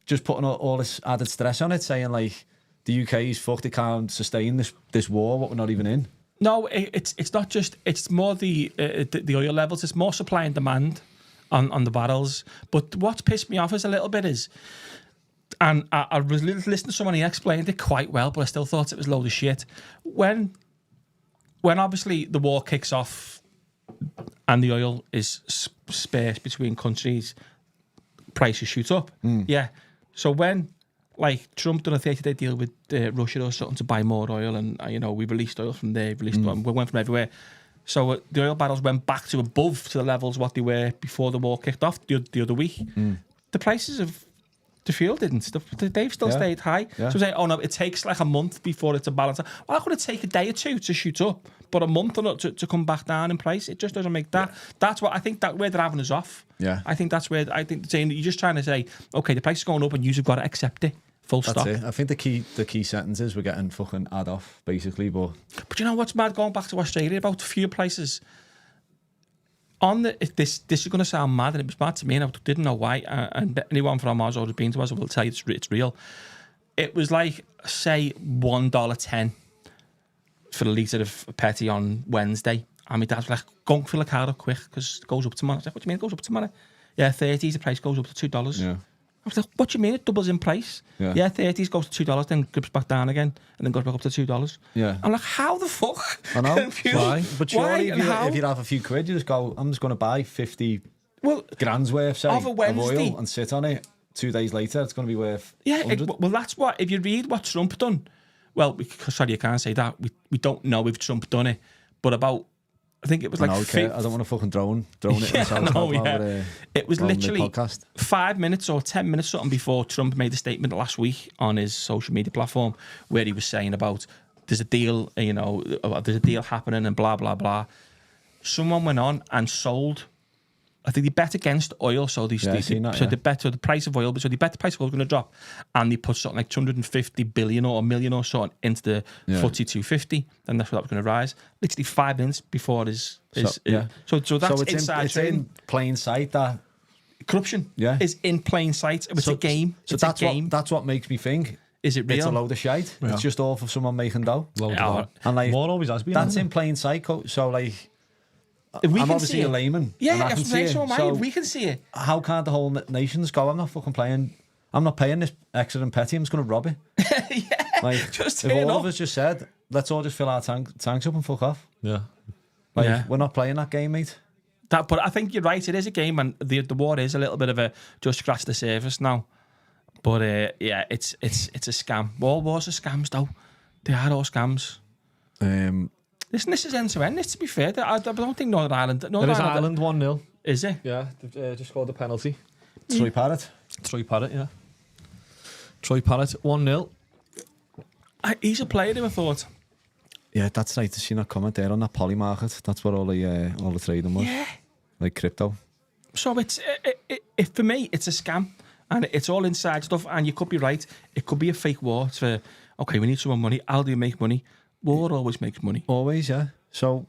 just putting all this added stress on it, saying like the UK is fucked, it can't sustain this war, what we're not even in? No, it's not just. It's more the oil levels. It's more supply and demand on the barrels. But what's pissed me off is a little bit is, and I was listening to someone, he explained it quite well, but I still thought it was a load of shit. When obviously the war kicks off and the oil is spared between countries, prices shoot up. Yeah. So when, like, Trump done a 30-day deal with Russia or something to buy more oil, and we released oil from there, we went from everywhere. So the oil barrels went back to the levels what they were before the war kicked off the other week. The prices of the fuel didn't. They've still stayed high. Yeah. So say, oh no, it takes like a month before it's a balance. Well, how could it take a day or two to shoot up, but a month or not to come back down in price? It just doesn't make that. Yeah. That's what I think, that where they're having us off. Yeah. I think that's where saying you're just trying to say, okay, the price is going up and you've got to accept it. Full stop. That's it. I think the key sentence is we're getting fucking ad off, basically. But you know what's mad, going back to Australia about fuel prices? This is going to sound mad, and it was mad to me, and I didn't know why. And anyone from Oz or has been to us will tell you it's real. It was like, say, $1.10 for a litre of petty on Wednesday. And my dad was like, go and fill a car up quick, because it goes up tomorrow. I was like, what do you mean it goes up tomorrow? Yeah, 30s, the price goes up to $2. Yeah. I was like, what do you mean it doubles in price? Yeah, 30s goes to $2, then grips back down again, and then goes back up to $2. Yeah. I'm like, how the fuck? I know. Why? But surely if you have a few quid, you just go, I'm just going to buy 50 grand's worth, say, of oil and sit on it. 2 days later, it's going to be worth 100. Well, that's what, if you read what Trump done, well, sorry, you can't say that. We don't know if Trump done it, but about, I think it was like... I don't want to fucking drone it. Yeah. It was literally 5 minutes or 10 minutes something before Trump made a statement last week on his social media platform where he was saying about there's a deal, there's a deal happening and blah, blah, blah. Someone went on and sold... I think they bet against oil, so they bet the price of oil, so they bet the price of oil was going to drop, and they put something like 250 billion or a million or something into the FTSE 250, and that's what that was going to rise. Literally 5 minutes before his so that's inside. It's in plain sight that corruption is in plain sight. It's a game. So that's what makes me think. Is it real? It's a load of shite. Yeah. It's just all for someone making dough. And like, more always has been. That's in plain sight. So like. I'm obviously a layman. Yeah, I can see it. So we can see it. How can't the whole nation just go, I'm not fucking playing, I'm not paying this extra and petty, I'm just going to rob it. Like, just if all of us just said, let's all just fill our tanks up and fuck off. Yeah. We're not playing that game, mate. But I think you're right, it is a game, and the war is a little bit of a just scratch the surface now. But it's a scam. All wars are scams, though. They are all scams. Listen, this is end to end. To be fair, I don't think Northern Ireland. It is Ireland 1-0. Is it? Yeah, just scored the penalty. Troy Parrott, yeah. Troy Parrott 1-0. He's a player, I thought. Yeah, that's right. To see that comment there on that poly market. That's what all the trading was. Yeah. Like crypto. So it's for me, it's a scam, and it's all inside stuff. And you could be right. It could be a fake war. It's for we need some more money. How do you make money? War always makes money. Always, yeah. So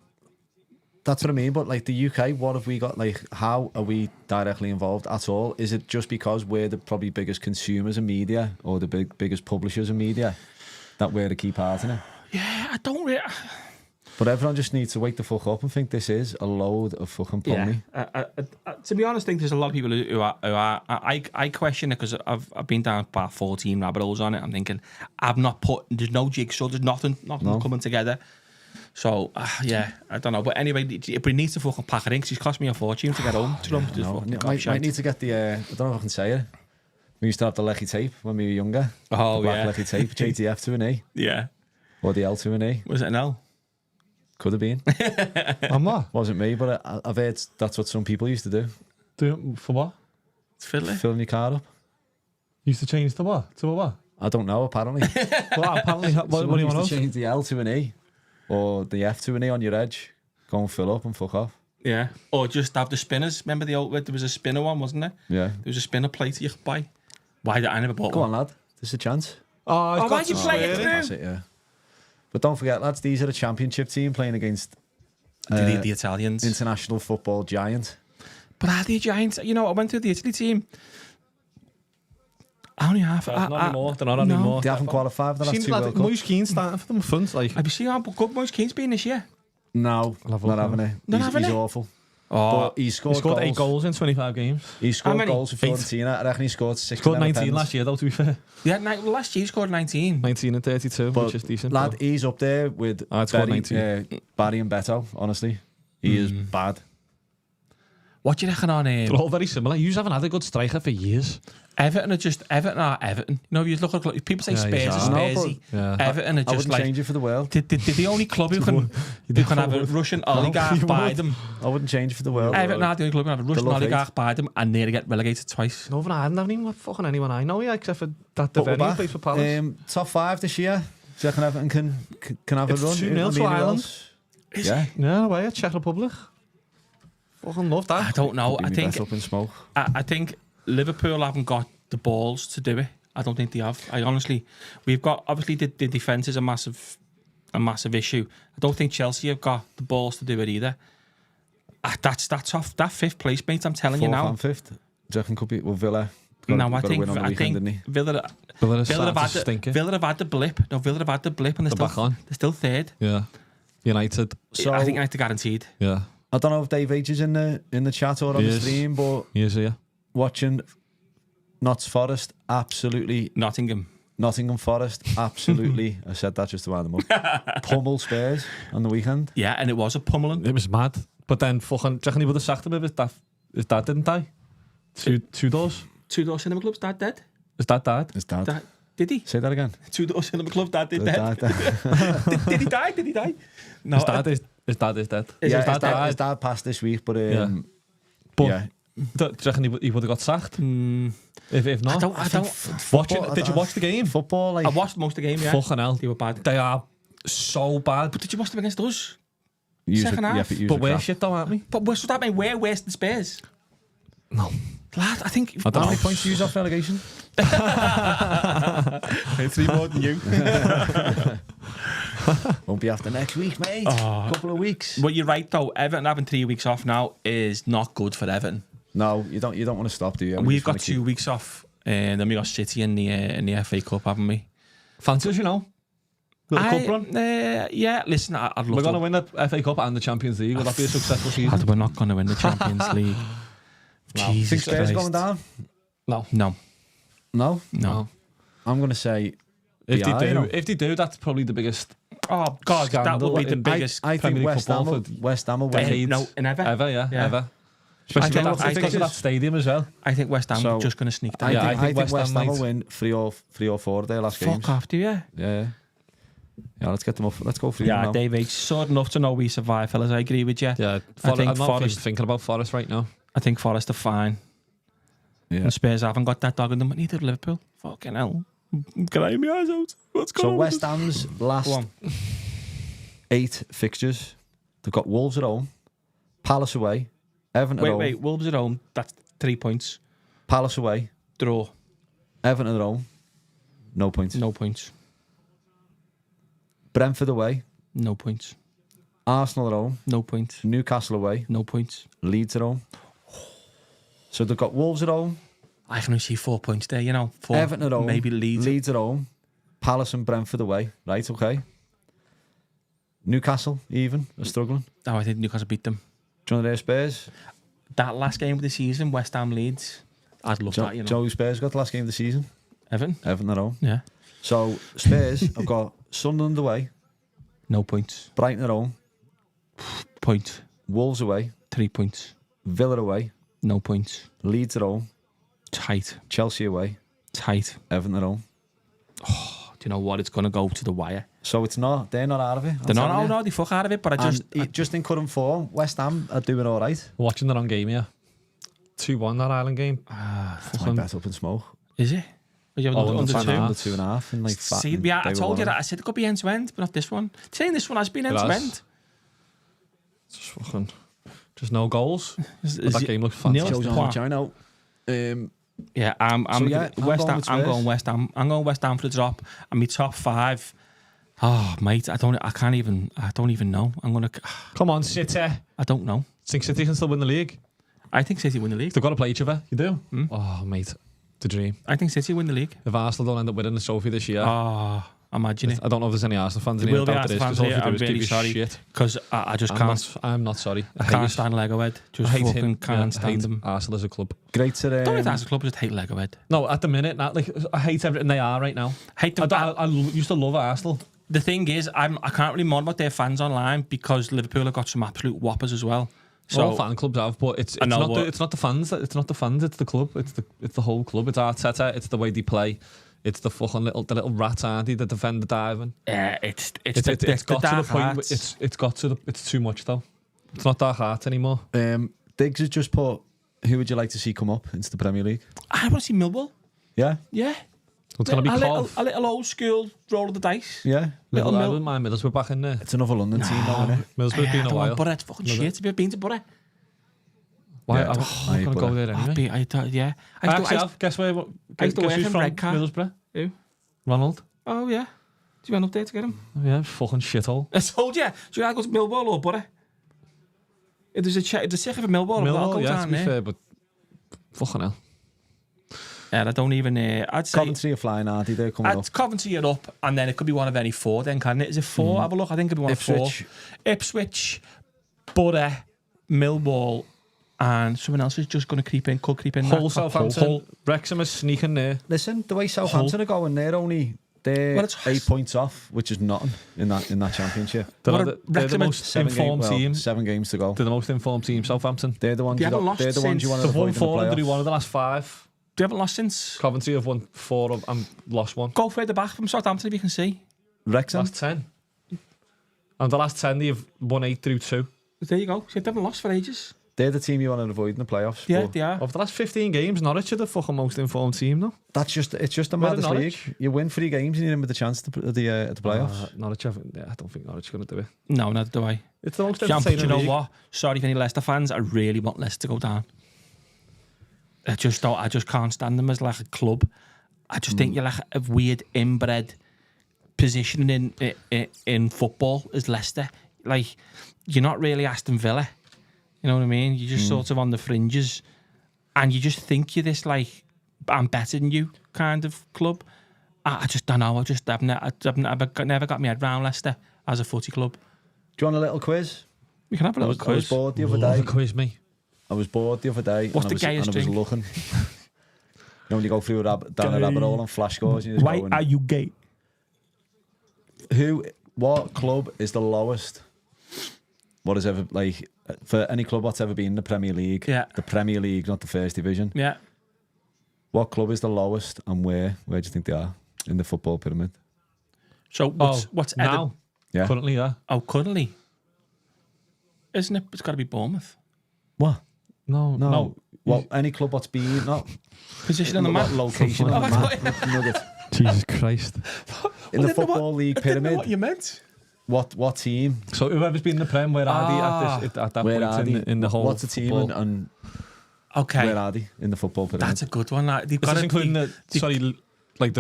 that's what I mean. But like the UK, what have we got? Like, how are we directly involved at all? Is it just because we're the probably biggest consumers of media or the biggest publishers of media that we're the key part in it? Yeah, I don't really. But everyone just needs to wake the fuck up and think this is a load of fucking pony. Yeah. To be honest, I think there's a lot of people who are I question it because I've been down about 14 rabbit holes on it. I'm thinking there's no jigsaw, there's nothing coming together. So I don't know. But anyway, he needs to fucking pack it in because he's cost me a fortune to get home. Might need to get the I don't know if I can say it. We used to have the Lecky tape when we were younger. Oh, the black Lecky tape, JTF to an E. Yeah. Or the L to an E. Was it an L? Could have been. I'm not. Wasn't me, but I've heard that's what some people used to do. Do it for what? Filling your car up. Used to change to what? To what? I don't know, apparently. Well, apparently, what do you Used want to change the L to an E or the F to an E on your edge. Go and fill up and fuck off. Yeah. Or just have the spinners. Remember the old, there was a spinner one, wasn't there? Yeah. There was a spinner plate you could buy. Why did I never bought Go one? on, lad. There's a chance. Oh, why'd you play it through? That's it, yeah. But don't forget, lads, these are a championship team playing against The Italians. international football giant. But are they Giants? You know, I went through the Italy team. I only half. Not anymore. They're not anymore. They haven't qualified for the last Seems two like World Cups. Moise Keane starting for them front. Like, Have you seen how good Moise Keane's been this year? No, not having it. He's awful. Oh, But he scored 8 goals in 25 games. He scored How many? goals for 8. Fiorentina. I reckon he scored 6. Scored 19 last year, though, to be fair. yeah. Last year he scored 19. 19 and 32, But which is decent. lad, but- he's up there with I'd score 19. Barry and Beto, honestly. He is bad. What do you reckon on They're all very similar. You haven't had a good striker for years. Everton are just Everton are Everton. You know, you look at people say Yeah, Spurs are exactly. Spursy. Yeah. Everton are I just wouldn't like change it for the world. they're the only club who can have a Russian oligarch buy them. I wouldn't change it for the world. Everton are the only club who can have a Russian love oligarch buy them and nearly get relegated twice. Northern Ireland haven't even fucking anyone I know, yeah, except for that But we're Devaney back. plays for Palace. Top 5 this year. Do you reckon Everton can have It's a run? 2-0 I mean, to who Ireland. else? Yeah. No way, Czech Republic. Fucking love that. I don't know. Could be me best up in smoke. I think Liverpool haven't got the balls to do it. I don't think they have. We've got obviously the defence is a massive issue. I don't think Chelsea have got the balls to do it either. That's tough. That 5th place, mate. I'm telling you 4th now. and 5th. Do you reckon could be Villa? No, I think Villa have had the blip. No, Villa have had the blip, and They're back on. They're still 3rd. Yeah. United. So I think United guaranteed. Yeah. I don't know if Dave H is in the chat or on He the is. stream, but He is here. watching Notts Forest, absolutely. Nottingham. Nottingham Forest, absolutely. I said that just to wind them up. Pummel Spurs on the weekend. Yeah, and it was a pummeling. It was mad. But then fucking, do you reckon he would have sacked him if his dad didn't die? Two-doors? Two-door cinema club's dad dead. His dad died? His dad. Did he? Say that again. Two-door cinema club dad did His dead. dad. Did he die? Did he die? No. His dad is dead. Yeah, his dad his dad passed this week, but But yeah. do you reckon he would have got sacked? If not? I don't. Did you watch the game? Football, like I watched most of the game, yeah. Fucking hell. They were bad. They are so bad. But did you watch them against us? use second it, half. use But it we're crap. shit though, aren't we? But what's that mean? We're worse than Spurs. No. Lad, I think. I don't How know. many points do you use off relegation? 3 more than you. Won't be after next week, mate. Couple of weeks. But you're right though. Everton having 3 weeks off now is not good for Everton. No, you don't want to stop, do you? We've got 2 weeks off, and then we got City in the FA Cup, haven't we? Fancy us, you know. Little cup run. Yeah, listen, I'd love We're to. going to win the FA Cup and the Champions League. Will that be a successful season? We're not going to win the Champions League. No. Jesus Think Spurs Christ. going down? No. No. No? I'm going to say... If yeah, they you do, know. if they do, that's probably the biggest Oh, God, that scandal would be the in biggest. I Premier think League West football Ham, for West Ham will win. decades. No, and ever. Ever, Yeah. ever. Especially think- because I of think that stadium as well. I think West Ham So, are just going to sneak that. Yeah, I think West Ham might. will win 3 or 4 of their last games. Fuck off, do you? Yeah. Yeah, let's get them up. Let's go for Yeah, now. Dave H. Sort enough to know we survive, fellas. I agree with you. Yeah, I think I'm not Forest- thinking about Forest right now. I think Forest are fine. Yeah. And Spurs haven't got that dog in them. Neither Liverpool. Fucking hell. Can I have my eyes out? What's going So on? West Ham's Go last on. 8 fixtures, they've got Wolves at home, Palace away, Everton at home, Wait. Wolves at home. That's 3 points. Palace away, Draw. Everton at home, no points. No points. Brentford away, No points. Arsenal at home, No points. Newcastle away, No points. Leeds at home. So they've got Wolves at home, I can only see 4 points there, you know. 4. Everton at home, Maybe Leeds. at home, Palace and Brentford away. Right, okay. Newcastle even are struggling. Oh, I think Newcastle beat them. Do you know their Spurs? That last game of the season, West Ham Leeds. I'd love that, you know. Joe Spurs got the last game of the season. Everton? Everton at home. Yeah. So Spurs have got Sunderland away, No points. Brighton at home, Point. Wolves away, 3 points. Villa away, No points. Leeds at home, Tight. Chelsea away, Tight. Everton at home. Do you know what? It's going to go to the wire. So they're not out of it. They're not, no, they fuck out of it, but Just in current form, West Ham are doing all right. Watching the wrong game here. 2-1 that Ireland game. That's my bet up in smoke. Is it? You have under 2? Under 2.5 and like See, yeah, I told you that. I said it could be end to end, but not this one. Saying this one has been end to end. Just fucking, just no goals. That game looks fantastic. I know. Yeah, I'm West Ham. I'm going West Ham. I'm going West Ham for the drop. And my top 5. Oh, mate, I don't even know. I'm gonna. Come on, City. I don't know. Think City can still win the league? I think City win the league. They've got to play each other. You do? Oh, mate, the dream. I think City win the league. If Arsenal don't end up winning the trophy this year, imagine it. I don't know if there's any Arsenal fans in here. I'm really sorry because I just can't. I'm not sorry. I can't stand Lego Head. Just fucking can't stand them. Arsenal as a club. Great to don't hate as a club. I just hate Lego Head. No, at the minute, not like I hate everything they are right now. Hate them. I used to love Arsenal. The thing is, I can't really moan about their fans online because Liverpool have got some absolute whoppers as well. So all fan clubs have, but it's not the fans. It's not the fans. It's the club. It's the whole club. It's Arteta. It's the way they play. It's the fucking little rats, aren't they? The defender diving. Yeah, it's got to the point. It's too much though. It's not Dark Hearts anymore. Diggs has just put. Who would you like to see come up into the Premier League? I want to see Millwall. Yeah. It's going to be a little old school roll of the dice. Yeah. I wouldn't mind Middlesbrough back in there. It's another London team now, isn't it? Middlesbrough's been a while. But it's fucking shit. Have you been to Borough? Why? I'm going to go there anyway. Guess where? Guess who's from Middlesbrough? Who? Ronald. Oh, yeah. Do you went up there to get him? Yeah, fucking shithole. I told you. Do you want to go to Millwall or Borough? There's a check for Millwall. Millwall, yeah, to be fair, but fucking hell. Yeah, I don't even. I'd say Coventry are flying, aren't they? They're coming up. Coventry are up, and then it could be one of any 4. Then can it? Is it 4? Have a look. I think it'd be one of 4. Ipswich, Borough, Millwall, and someone else is just going to creep in. Could creep in. Hull, Southampton. Wrexham is sneaking there. Listen, the way Southampton are going, they're 8 points off, which is nothing in that championship. They're the most informed team. 7 games to go. They're the most informed team. Southampton. They're the ones. They're the ones you want to avoid in the playoffs. They've won 4 and 1 of the last 5. They haven't lost since. Coventry have won 4 and lost 1. Go further back from Southampton if you can see. Wrexham. Last 10. And the last 10 they've won 8 through 2. There you go. So they haven't lost for ages. They're the team you want to avoid in the playoffs. Yeah, they are. Of the last 15 games, Norwich are the fucking most informed team, though. It's just the maddest league. You win 3 games and you're in with the chance to the playoffs. Norwich I don't think Norwich are going to do it. No, neither do I. It's the most entertaining league. You know what? Sorry for any Leicester fans. I really want Leicester to go down. I just can't stand them as like a club. I just think you're like a weird inbred positioning in football as Leicester. Like, you're not really Aston Villa. You know what I mean? You're just sort of on the fringes, and you just think you're this like I'm better than you kind of club. I just don't know. I've never got my head around Leicester as a footy club. Do you want a little quiz? We can have a little quiz. I was bored the other day. Quiz me. I was bored the other day. What's the gayest drink? I was looking. When you go through down a rabbit hole on flash scores. Why are you gay? What club is the lowest? What is ever like for any club what's ever been in the Premier League? Yeah. The Premier League, not the First Division. Yeah. What club is the lowest and where? Where do you think they are in the football pyramid? So what's now? Yeah. Currently, yeah. Oh, currently. Isn't it? It's got to be Bournemouth. What? No. Well, any club what's been not position on the map, location on the map. Jesus Christ! In the football league pyramid. I didn't know what you meant. What team? So whoever's been in the Prem, where are they at that point in the whole? What's the team and okay? Where are they in the football pyramid? That's a good one. Is this including the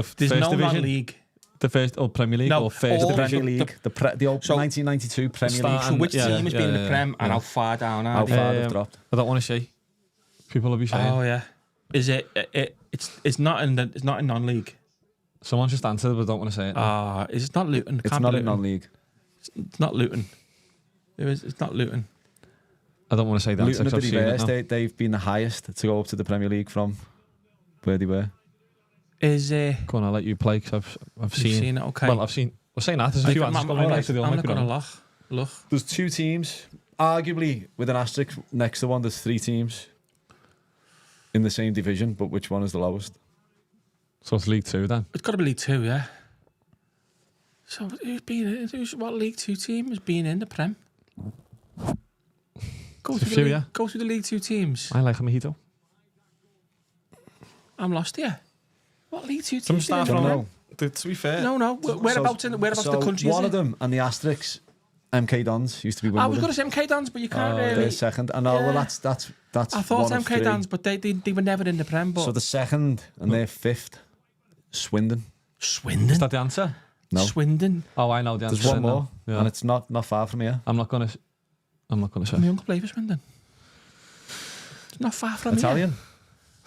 first division league. The first Premier League or first Premier League, the old 1992 Premier League. So which team has been in the Prem and how far down are they? How far they've dropped? I don't want to say. People will be saying. Oh yeah. Is it? It's not in non-league. Someone just answered, but I don't want to say it. Is it not Luton? It's not in non-league. It's not Luton. It's not Luton. I don't want to say that. Luton are the reverse. They've been the highest to go up to the Premier League from where they were. Go on, I'll let you play because I've seen it. Okay. Well, I've seen. We're saying that. There's a few answers going on. I'm not going to look. There's 2 teams, arguably with an asterisk next to one. There's 3 teams in the same division, but which one is the lowest? So it's League 2 then. It's got to be League 2, yeah. So what League 2 team has been in the Prem? Go through the League 2 teams. I like a mojito. I'm lost here. What leads you to Some start Don't from know. to be fair. No. Whereabouts the country one is of them and the asterisks, MK Dons used to be I was Wimbledon. going to say MK Dons, but you can't really. They're second. I know. Yeah. Well, that's I thought one of MK three. Dons, but they were never in the Prem. But So the second and they're fifth. Swindon. Swindon. Is that the answer? No. Swindon. Oh, I know the answer. There's one more, Yeah. and it's not far from here. I'm not gonna say. My uncle played for Swindon. It's not far from Italian.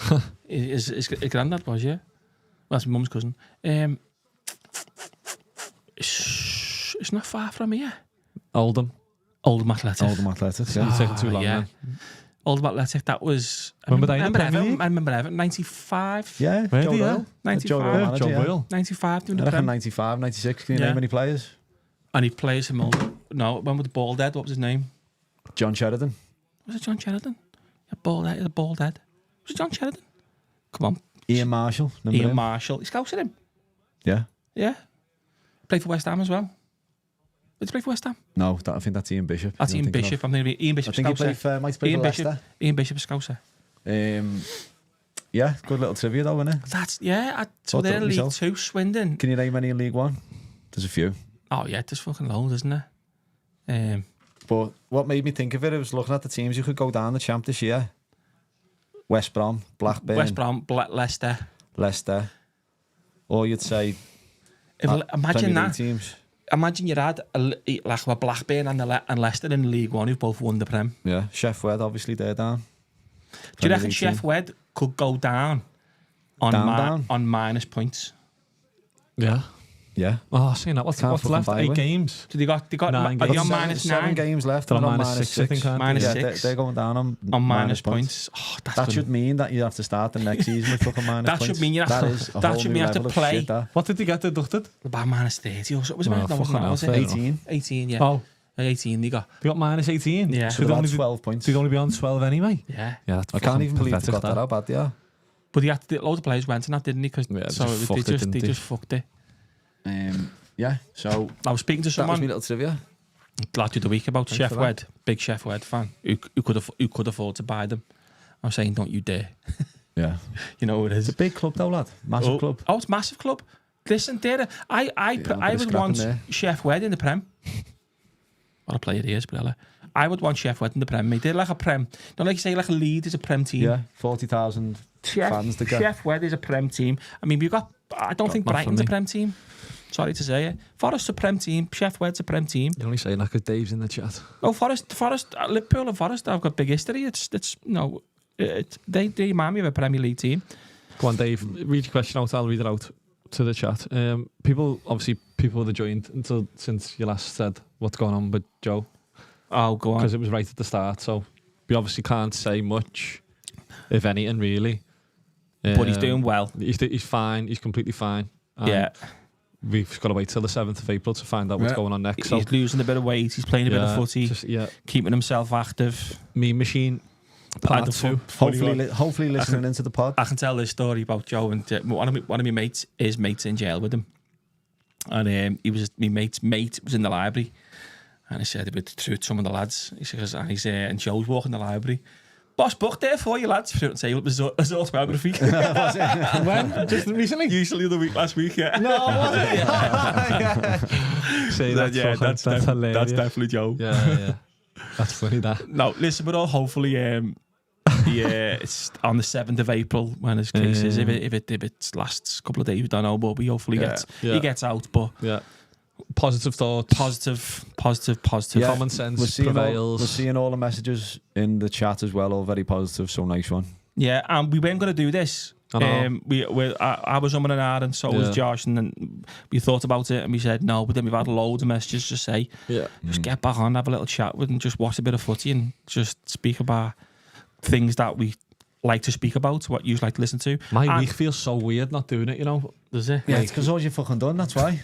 here. His granddad was, yeah. Well, that's my mum's cousin. It's not far from here. Oldham. Oldham Athletic. Oldham Athletics. Yeah. It's taking too long. yeah. Man. Oldham Athletic, that was... Remember they in the Premier League? I remember Everton, 95. Yeah. Where Joe did he, Doyle. 95. Joe Doyle manager, John yeah. Boyle. 95 doing I the reckon Prem. 95, 96. Can you Yeah. name any players? And he plays him over. No, one with the bald head. What was his name? John Sheridan. Was it John Sheridan? Yeah, bald head. The bald head. Was it John Sheridan? Come on. Ian Marshall. Ian Marshall. He scouted him. Yeah. Yeah. Played for West Ham as well. Did he play for West Ham? No, I think that's Ian Bishop. That's You're Ian thinking Bishop. of. I'm thinking Ian Bishop. I think he played for, might play Ian for Bishop. Leicester. Ian Bishop Scouser. Yeah, good little trivia though, isn't it? That's so Thought they're that in League myself. 2, Swindon. Can you name any in League One? There's a few. Oh yeah, there's fucking loads, isn't there? But what made me think of it, I was looking at the teams who could go down the champ this year. West Brom, Blackburn, West Brom, Leicester. Leicester. Or you'd say Imagine Premier League that. teams. Imagine you had like Blackburn and Leicester in League One who've both won the Prem. Yeah, Chef Wed, obviously they're down. Do you Premier reckon League Chef team. Wed could go down on Down? on minus points? Yeah. Yeah. Oh, seeing that. What's Can't left? fucking 8 buy games. So they got 9 are they games. on minus 7 9? games left. They're and on on minus 6, I think, aren't they? Minus yeah, 6. they're going down on minus points. Oh, that's That good. should mean that you have to start the next season with fucking minus That points. should mean you have That to- is a that whole should new mean you have to level of play. shit, that. What did he get deducted? About minus 30 or so. Was it? Well, That wasn't fucking that, was hell, it? fair 18. 18, yeah. Oh, 18 they got. they got minus 18. Yeah. So they'd they've only had be- 12 points. So they'd only be on 12 anyway. Yeah. Yeah, that's I can't fucking even believe they pathetic, got that out bad, yeah. But he had to, loads of players went and that, didn't he? Cause, Yeah, so just they fucked it, didn't they they? just fucked it. Yeah, so I was speaking to that was someone my little trivia. last of the week about Thanks Chef for that. Wed, big Chef Wed fan, who could afford to buy them. I was saying, don't you dare. Yeah. You know what it It's a is. big club though, lad. Massive club. Oh, it's a massive club. Listen, there. I bit of would scrapping want there. Chef Wed in the Prem. What a player he is, Brella. I would want Chef Wed in the Prem, mate. They're like a Prem. Don't like you say like a Leeds is a Prem team. Yeah, 40,000 fans to go. Chef Wed is a Prem team. I mean, we've got. I don't think not for Brighton's a me. Prem team. Sorry to say it. Forest's a Prem team. Chef Wed's a Prem team. You only say that because Dave's in the chat. Oh, Forest, Liverpool and Forest have got big history. It's no, they remind me of a Premier League team. Go on, Dave. Read your question out. I'll read it out to the chat. People would have joined since you last said what's going on with Joe Oh, go on. because it was right at the start. So we obviously can't say much, if anything, really. But he's doing well. He's fine. He's completely fine. And Yeah, we've got to wait till the 7th of April to find out what's Yeah. going on next. So he's losing a bit of weight. He's playing a bit of footy, keeping himself active. Meme Machine part the 2. Hopefully listening into the pod. I can tell this story about Joe, and one of my mates, his mate's in jail with him, and my mate's mate was in the library, and he said about through some of the lads. He says, and Joe's walking the library. Boss book there for you lads. For say it was his autobiography. When? Just recently? Usually last week, yeah. No, was it? Say that's hilarious. That's definitely Joe. Yeah. That's funny, that. No, listen, but hopefully, it's on the 7th of April when his case is. If it lasts a couple of days, we don't know, but he gets out. But Yeah. Positive thoughts. positive. Yeah. Common sense prevails. We're seeing all the messages in the chat as well, all very positive, so nice one. Yeah, and we weren't going to do this. I know. I was and and so was Yeah. Josh, and then we thought about it and we said no, but then we've had loads of messages to say, Yeah. just get back on, have a little chat with, and just watch a bit of footy and just speak about things that we like to speak about, what you like to listen to. My week feels so weird not doing it, you know. Does it? Yeah, it's because all you fucking done, that's why.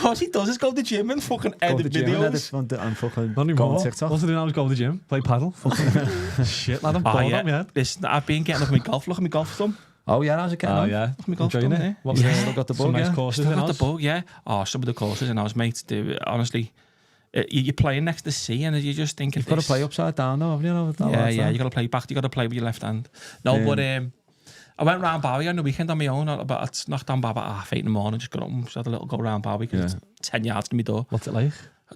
All he does is go to the gym and fucking Go to edit the gym videos. and fucking Not go anymore. on TikTok. What's I doing? I was going to the gym, play paddle. Fucking shit, lad, I'm bored on my head. Listen, I've been getting up my golf. Look at my golf thumb. Oh yeah, how's it getting on? Yeah. Look at my golf Enjoying thumb it. there. What was Yeah. it? Still got the Some bug, nice yeah. courses Still in got the ours. bug, yeah. Oh, some of the courses in ours, mate. Honestly, you're playing next to the sea and you just think You've got to play upside down, though, haven't you? Yeah, you got to play back. You got to play with your left hand. No, but I went round Bowie on the weekend on my own. I knocked down about 8 in the morning. Just got up and just had a little go round Bowie because it's 10 yards to my door. What's it like?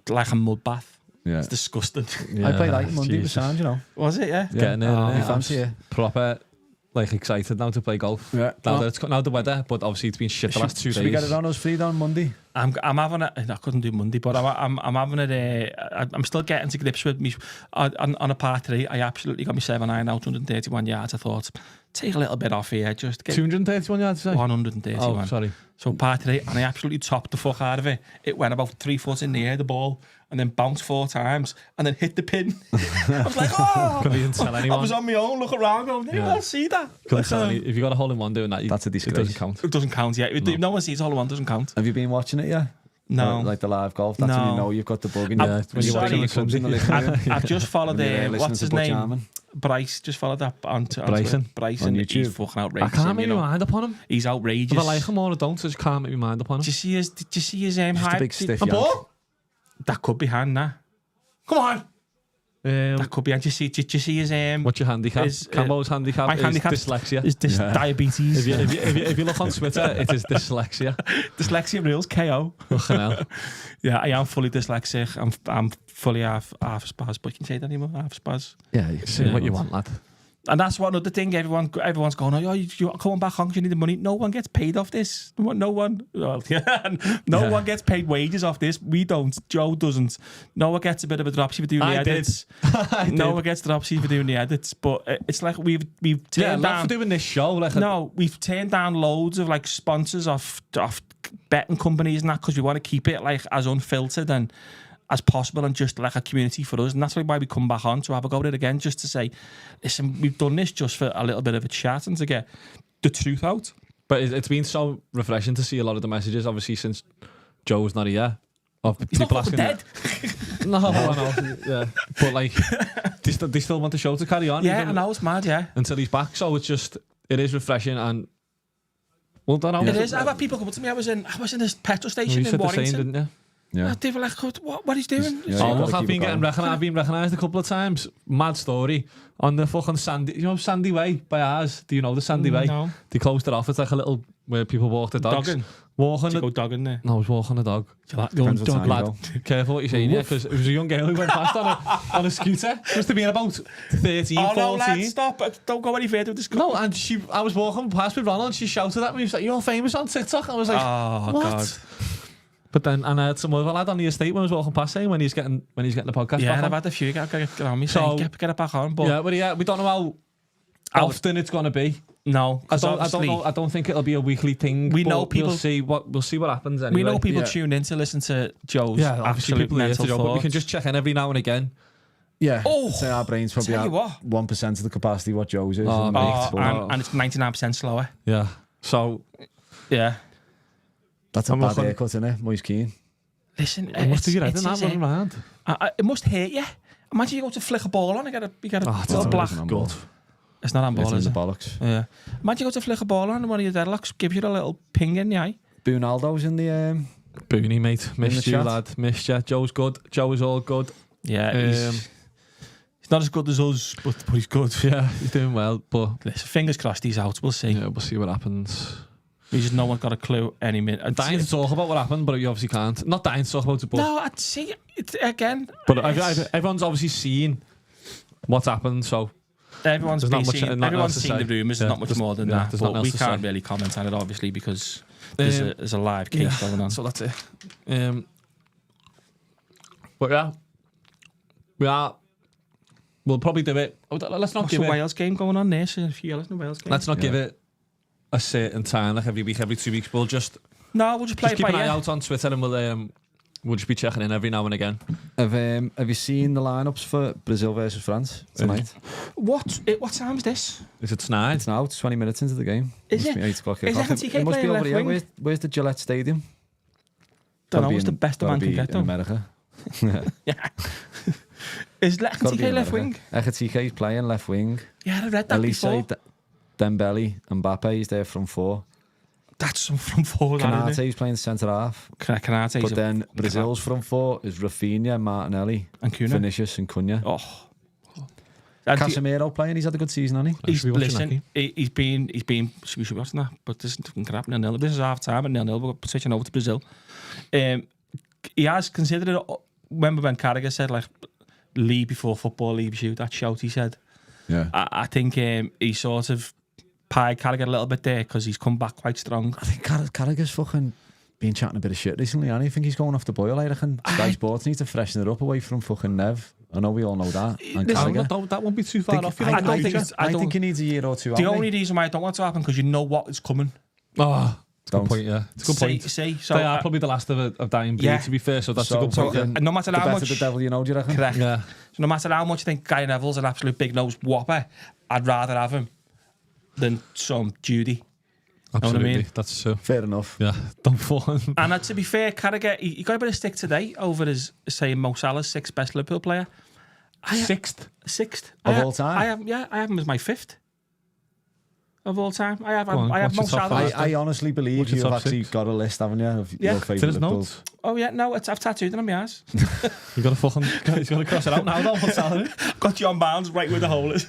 Like a mud bath. Yeah. It's disgusting. I played like Monday with sound, you know. Was it? Yeah. Getting in. You fancy it? Proper, like, excited now to play golf. Yeah. Now the weather, but obviously it's been shit the last 2 days. Should we get it on us free down Monday? I'm having it. I couldn't do Monday, but I'm having it. I'm still getting to grips with me. On a par 3, I absolutely got me 7-iron out 131 yards. I thought, take a little bit off here, just get 231 yards. 131. Oh, sorry. So par 3, and I absolutely topped the fuck out of it. It went about 3 foot in the air, the ball, and then bounced 4 times, and then hit the pin. I was like, oh! Couldn't even tell anyone. I was on my own, look around, going, I'll see that. Couldn't tell any, if you got a hole in one doing that, That's a disgrace. It doesn't count. It doesn't count, yeah. If no one sees a hole in one, doesn't count. Have you been watching it yet? No. Like the live golf? That's when you know you've got the bug in you. When you're watching the clubs in the living room. I've just followed what's his name? Jarman. Bryce, just followed that on Bryson. On YouTube. He's fucking outrageous. I can't make my mind up on him. He's outrageous. If I like him or I don't, I just can't make my mind up on him. Did you see his Just a height? big stiff A yank. ball? That could be hand, nah. Come on. That could be hand. Did you see his What's your handicap? Cambo's handicap my is handicap dyslexia. Is diabetes. If you look on Twitter, it is dyslexia. Dyslexia rules, KO. Fucking hell. Yeah, I am fully dyslexic. I'm fully half spaz, but you can say that anymore, half spaz. Yeah, you can Say what you want, lad. And that's one other thing. Everyone's going, oh, you're coming back home because you need the money. No one gets paid off this. No one gets paid wages off this. We don't. Joe doesn't. Noah gets a bit of a dropsy for doing the edits. Noah gets dropsy for doing the edits. But it's like we've turned down for doing this show. We've turned down loads of like sponsors off betting companies and that because we want to keep it like as unfiltered and as possible and just like a community for us, and that's why we come back on to have a go at it again, just to say, listen, we've done this just for a little bit of a chat and to get the truth out. But it's been so refreshing to see a lot of the messages, obviously, since Joe's not here, of He's people not asking. dead. No, I know. Yeah, but like they still want the show to carry on. Yeah, I know, it's mad. Yeah, until he's back. So it is refreshing and. Well, don't know. It is. I've had people come up to me. I was in this petrol station in Warrington. Same, didn't you? Yeah. They were like, what he's doing? Look, I've been recognised a couple of times. Mad story on the fucking Sandy. You know Sandy Way by ours? Do you know the Sandy Way? No. They closed it off. It's like a little where people walk the dogs. Dogging. Walking. Go dogging there. No, I was walking the dog. Depends what time you Lad, go. careful what you're saying, yeah, because it was a young girl who went past on a scooter. Must have been about 13, 14. No, lad, stop. Don't go any further with this. No, and I was walking past with Ronald and she shouted at me. She was like, "You're famous on TikTok." I was like, oh, what? God. But then, and I had some other lad on the estate when I was walking past saying when he's getting the podcast Yeah, back and I've on. had a few get on me So- saying, get it back on. But Yeah, we don't know how often it's going to be. no, I 'cause don't obviously know. I don't think it'll be a weekly thing. We but know people- We'll see what happens anyway. we know people Yeah. tune in to listen to Joe's Yeah, obviously absolute people here mental to Joe, but we thoughts. can just check in every now and again. Yeah. Oh, Say our brains probably tell you at what. 1% of the capacity what Joe's is. Oh, and mate. and it's 99% slower. Yeah. So Yeah. that's a I'm bad looking- haircut, isn't it? Moise Keane. Listen, it must be your head it's in that his running head. around. It must hurt you. Imagine you go to flick a ball on and you get a It's little black. good. It's not on ball, It's is in it? the bollocks. Yeah. Imagine you go to flick a ball on and one of your deadlocks gives you a little ping in the eye. Boonaldo's in the... Booney, mate. Missed the you, chat. lad. Missed you. Joe's good. Joe is all good. Yeah, Um, he's not as good as us, but he's good. Yeah, he's doing well. But Listen, fingers crossed he's out. We'll see. yeah, we'll see what happens. We just no one got a clue any minute. I'm dying to talk about what happened, but you obviously can't. Not dying to talk about it, but No, I'd see it again. but everyone's obviously seen what's happened. So Everyone's There's not much- seen, not everyone's else to seen the say. rumours. Yeah, There's not much there's- more than yeah, that. there's But nothing we else to can't say. really comment on it, obviously, because there's a live case going on. So that's it. But yeah, we'll probably do it. Let's not What's give the it. Wales game going on there? So if you listen to Wales game. Let's not give Yeah. it a certain time, like every week, every 2 weeks. We'll just No, we'll just play it keep by an eye ear. out on Twitter, and we'll just be checking in every now and again. Have you seen the lineups for Brazil versus France tonight? What time is this? Is it tonight? It's now. It's 20 minutes into the game. Is Must it? be 8 o'clock. Is kickoff. FNTK It must be playing over left here. wing? Where's the Gillette Stadium? Don't know. Gotta be It's the in- best a gotta man can be get in though. America. Is Gotta be TK in left America. wing? Ekatiké's playing left wing. Yeah, I read that before. Elise, Dembele, and Mbappe is there from 4. That's from forward, isn't it? Kanate's playing centre half. Kanate's But then Brazil's from 4 is Rafinha, Martinelli, and Kuna. Vinicius and Cunha. Oh. Casemiro playing, he's had a good season, hasn't he? He's been, we should be watching that, but this isn't fucking crap, 0-0. This is half time, and 0-0, we're switching over to Brazil. He has considered it, remember when Carragher said, like, leave before football leaves you, that shout he said. Yeah. I think he sort of pied Carragher a little bit there, because he's come back quite strong. I think Carragher's fucking been chatting a bit of shit recently, and I think he's going off the boil. I reckon Sky Sports needs to freshen it up away from fucking Nev. I know we all know that. And that won't be too far off. I think he needs a year or two. The only reason why I don't want it to happen, because you know what is coming. Oh, it's a good point, yeah. It's a good point. So they are probably the last of dying breed, to be fair, so that's a good point. And no matter how much... the devil you know, do you reckon? Correct. Yeah. So no matter how much you think Gary Neville's an absolute big-nosed whopper, I'd rather have him than some Judy. Absolutely, know what I mean? That's so fair enough. Yeah, don't fall. And to be fair, Carragher, he got a bit of stick today over his saying Mo Salah's 6th best Liverpool player. Sixth of all time. I have him as my 5th of all time. I have Mo Salah. I honestly believe you've actually got a list, haven't you? Of your favourite Liverpool. Oh yeah, no, I've tattooed it on my ass. You got to fucking, he's got to cross it out now. Don't Salah. Got John Barnes right where the hole is.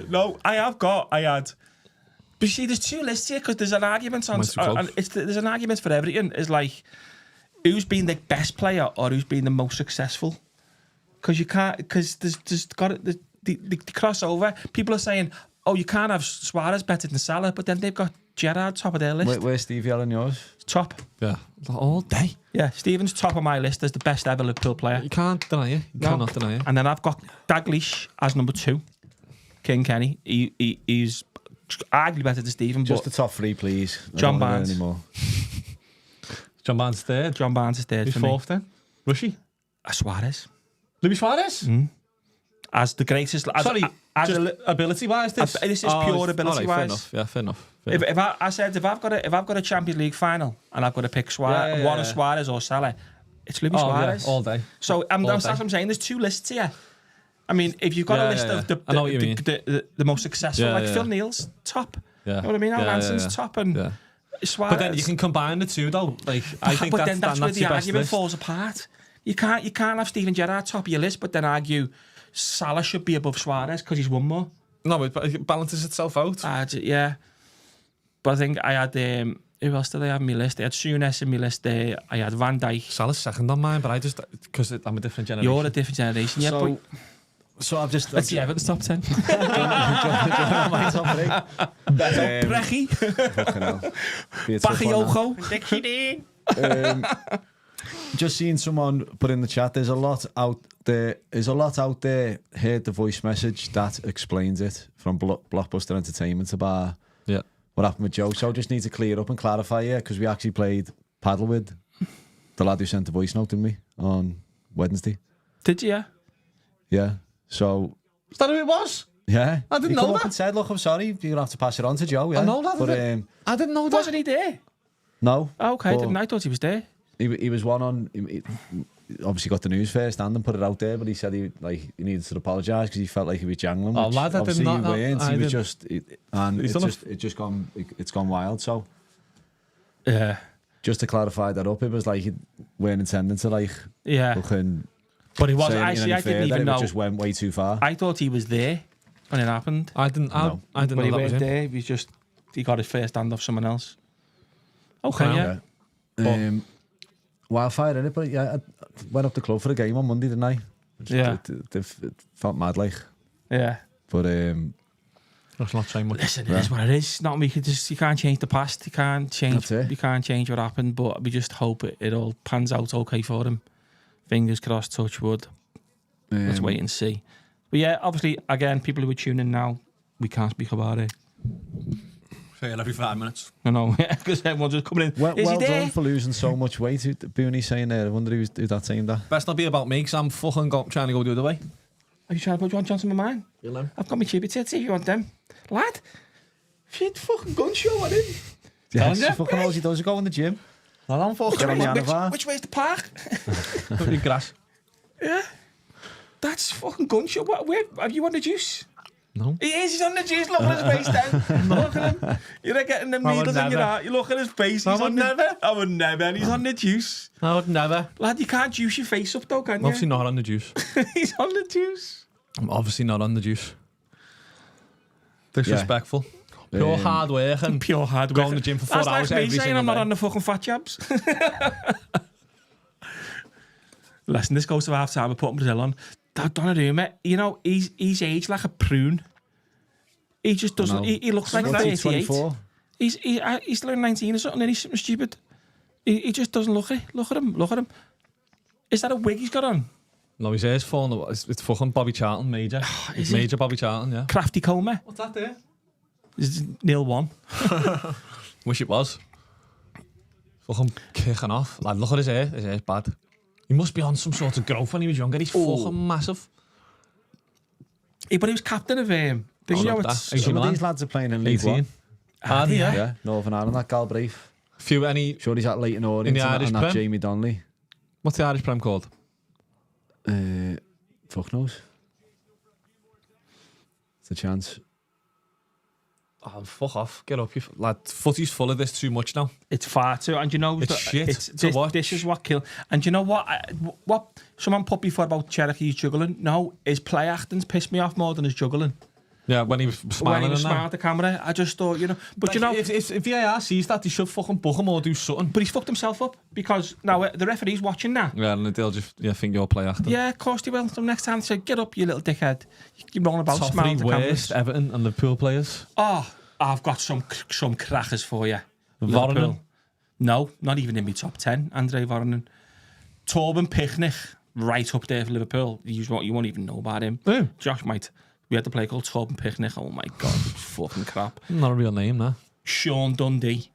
No, I had. But see, there's two lists here, because there's an argument on. There's an argument for everything. Is like, who's been the best player or who's been the most successful? Because you can't. Because there's got the crossover. People are saying, oh, you can't have Suarez better than Salah, but then they've got Gerrard top of their list. Where's Stevie on yours? Top. Yeah, all day. Yeah, Stephen's top of my list as the best ever Liverpool player. You can't deny it. You cannot deny it. And then I've got Dalglish as number 2. King Kenny. He's arguably better than Stephen. Just the top 3, please. John Barnes. Anymore. John Barnes third. John Barnes is third. Who's fourth then? Rushy. Suarez. Luis Suarez? As the greatest. Ability-wise, this is pure ability-wise. Fair enough. If I've got a Champions League final and I've got to pick one of Suarez or Salah, it's Luis Suarez. Yeah, all day. So that's what I'm saying. There's 2 lists here. I mean, if you've got a list of the most successful, Phil Neal's top. Yeah. You know what I mean? Al Hanson's top and Suarez. But then you can combine the two though. Like I think that's where the argument list. falls apart. You can't have Steven Gerrard top of your list, but then argue Salah should be above Suarez because he's won more. No, it balances itself out. Yeah. But I think I had who else did I have on my list? I had Souness in my list there. I had Van Dijk. Salah's second on mine, but I just because I'm a different generation. You're a different generation, yeah. So I've just... Let's see Everton's top 10. My top 3. Brechi. Bakayoko. Just seeing someone put in the chat, there's a lot out there. Heard the voice message that explains it from Blockbuster Entertainment about what happened with Joe. So I just need to clear up and clarify here, because we actually played paddle with the lad who sent the voice note, didn't we, on Wednesday? Did you? Yeah. So is that who it was? Yeah, I didn't know that. Up and said, "Look, I'm sorry. You're gonna have to pass it on to Joe." Yeah, I know that. But I didn't know that. Wasn't he there? No. Oh, okay, I thought he was there. He was one on. He obviously got the news first and put it out there, but he said he needed to apologise because he felt like he was jangling. Oh, lad, I did not. He was just, it's gone wild. So yeah, just to clarify that up, it was like he weren't intending to fucking. But he was actually. I didn't even know. It just went way too far. I thought he was there when it happened. I didn't know But he that was weren't him. there. He got his first hand off someone else. Okay, yeah. Wildfire in it, but yeah, I went up the club for a game on Monday, didn't I? It felt mad, like. Yeah. But that's not saying much. Listen, it is what it is. Not me. You can't change the past. You can't change what happened. But we just hope it all pans out okay for him. Fingers crossed, touch wood. Let's wait and see. But yeah, obviously, again, people who are tuning now, we can't speak about it. Say it every 5 minutes. I know, because everyone's just coming in. Well done for losing so much weight. Booney's saying there. I wonder who that saying that. Best not be about me, because I'm fucking trying to go the other way. Are you trying to put John Johnson in my mind? Yeah, I've got my chibi tits if you want them. Lad, shit, fucking gun show on him. Yeah, fucking all he does is go in the gym. Which way's the park? Grass. Yeah. That's fucking gun show. Where have you on the juice? No. He is. He's on the juice. Look at his face then. Look at him. You're not getting the needles in your heart. You look at his face. I would never. He's on the juice. I would never. Lad, you can't juice your face up though, can you? Obviously not on the juice. He's on the juice. I'm obviously not on the juice. Disrespectful. Pure hard work and pure hard work. Going to the gym for 4 hours That's like every me saying single I'm not day. on the fucking fat jabs. Listen, this goes to half time. I put Brazil on. Donnarumma, you know, he's aged like a prune. He just doesn't. He looks like 38. He's like 19 or something, and he's something stupid. He just doesn't look it. Look at him. Is that a wig he's got on? No, his hair's falling. It's fucking Bobby Charlton, major. It's major Bobby Charlton, yeah. Crafty Comer. What's that there? This is 0-1. Wish it was. Fucking kicking off. Lad, look at his hair. His hair's bad. He must be on some sort of growth when he was younger. He's fucking massive. Yeah, but he was captain of him. Some of these lads are playing in League 1. Are they? Yeah, Northern Ireland, that Galbraith. Sure, he's at Leighton Orient and that Jamie Donnelly. What's the Irish Prem called? Fuck knows. It's a chance. Oh, fuck off. Get up. Lad, footy's full of this too much now. It's far too. And you know... It's shit This is what kills... And you know what? What someone put before about Cherokee's juggling? No, his play acting's pissed me off more than his juggling. Yeah, when he was smiling at the camera, I just thought, you know... But like, you know... If VAR sees that, they should fucking book him or do something. But he's fucked himself up because now the referee's watching that. Yeah, and they'll just think you're play acting. Yeah, of course they will. So next time they say, get up, you little dickhead. You're rolling about smiling at the camera. Worst Everton and Liverpool players. Oh, I've got some crackers for you. Voronin? No, not even in my top 10. Andre Voronin. Torben Picnic, right up there for Liverpool. You won't even know about him. Who? Josh might. We had to play called Torben Picnic. Oh my God, it's fucking crap. Not a real name, no. Sean Dundee.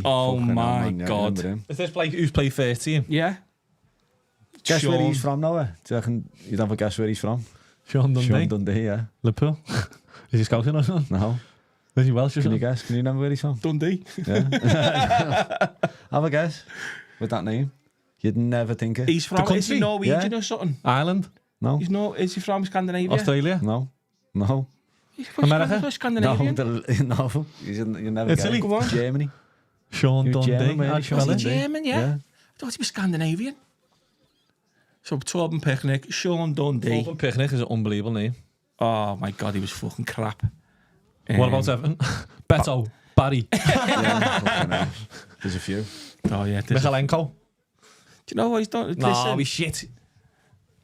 Oh my God. Is this who's played first team? Yeah. Guess where he's from, Noah? Do you reckon you'd have a guess where he's from? Sean Dundee, yeah. Liverpool? Is he scouting or something? No. Is he Welsh or something? Can you guess? Can you remember where he's from? Dundee. Yeah. Have a guess with that name. You'd never think it. He's from... Is he Norwegian or something? Ireland? No. Is he from Scandinavia? Australia? No. America? Scandinavian? No. You never Italy? Get Germany. Sean Dundee. Was he German, yeah? I thought he was Scandinavian. So Torben Picnic, Sean Dundee. Torben Picnic is an unbelievable name. Oh my God, he was fucking crap. What about Everton? Beto. Barry. Yeah, there's a few. Oh yeah. Michalenko. Do you know what he's done? No, he's shit.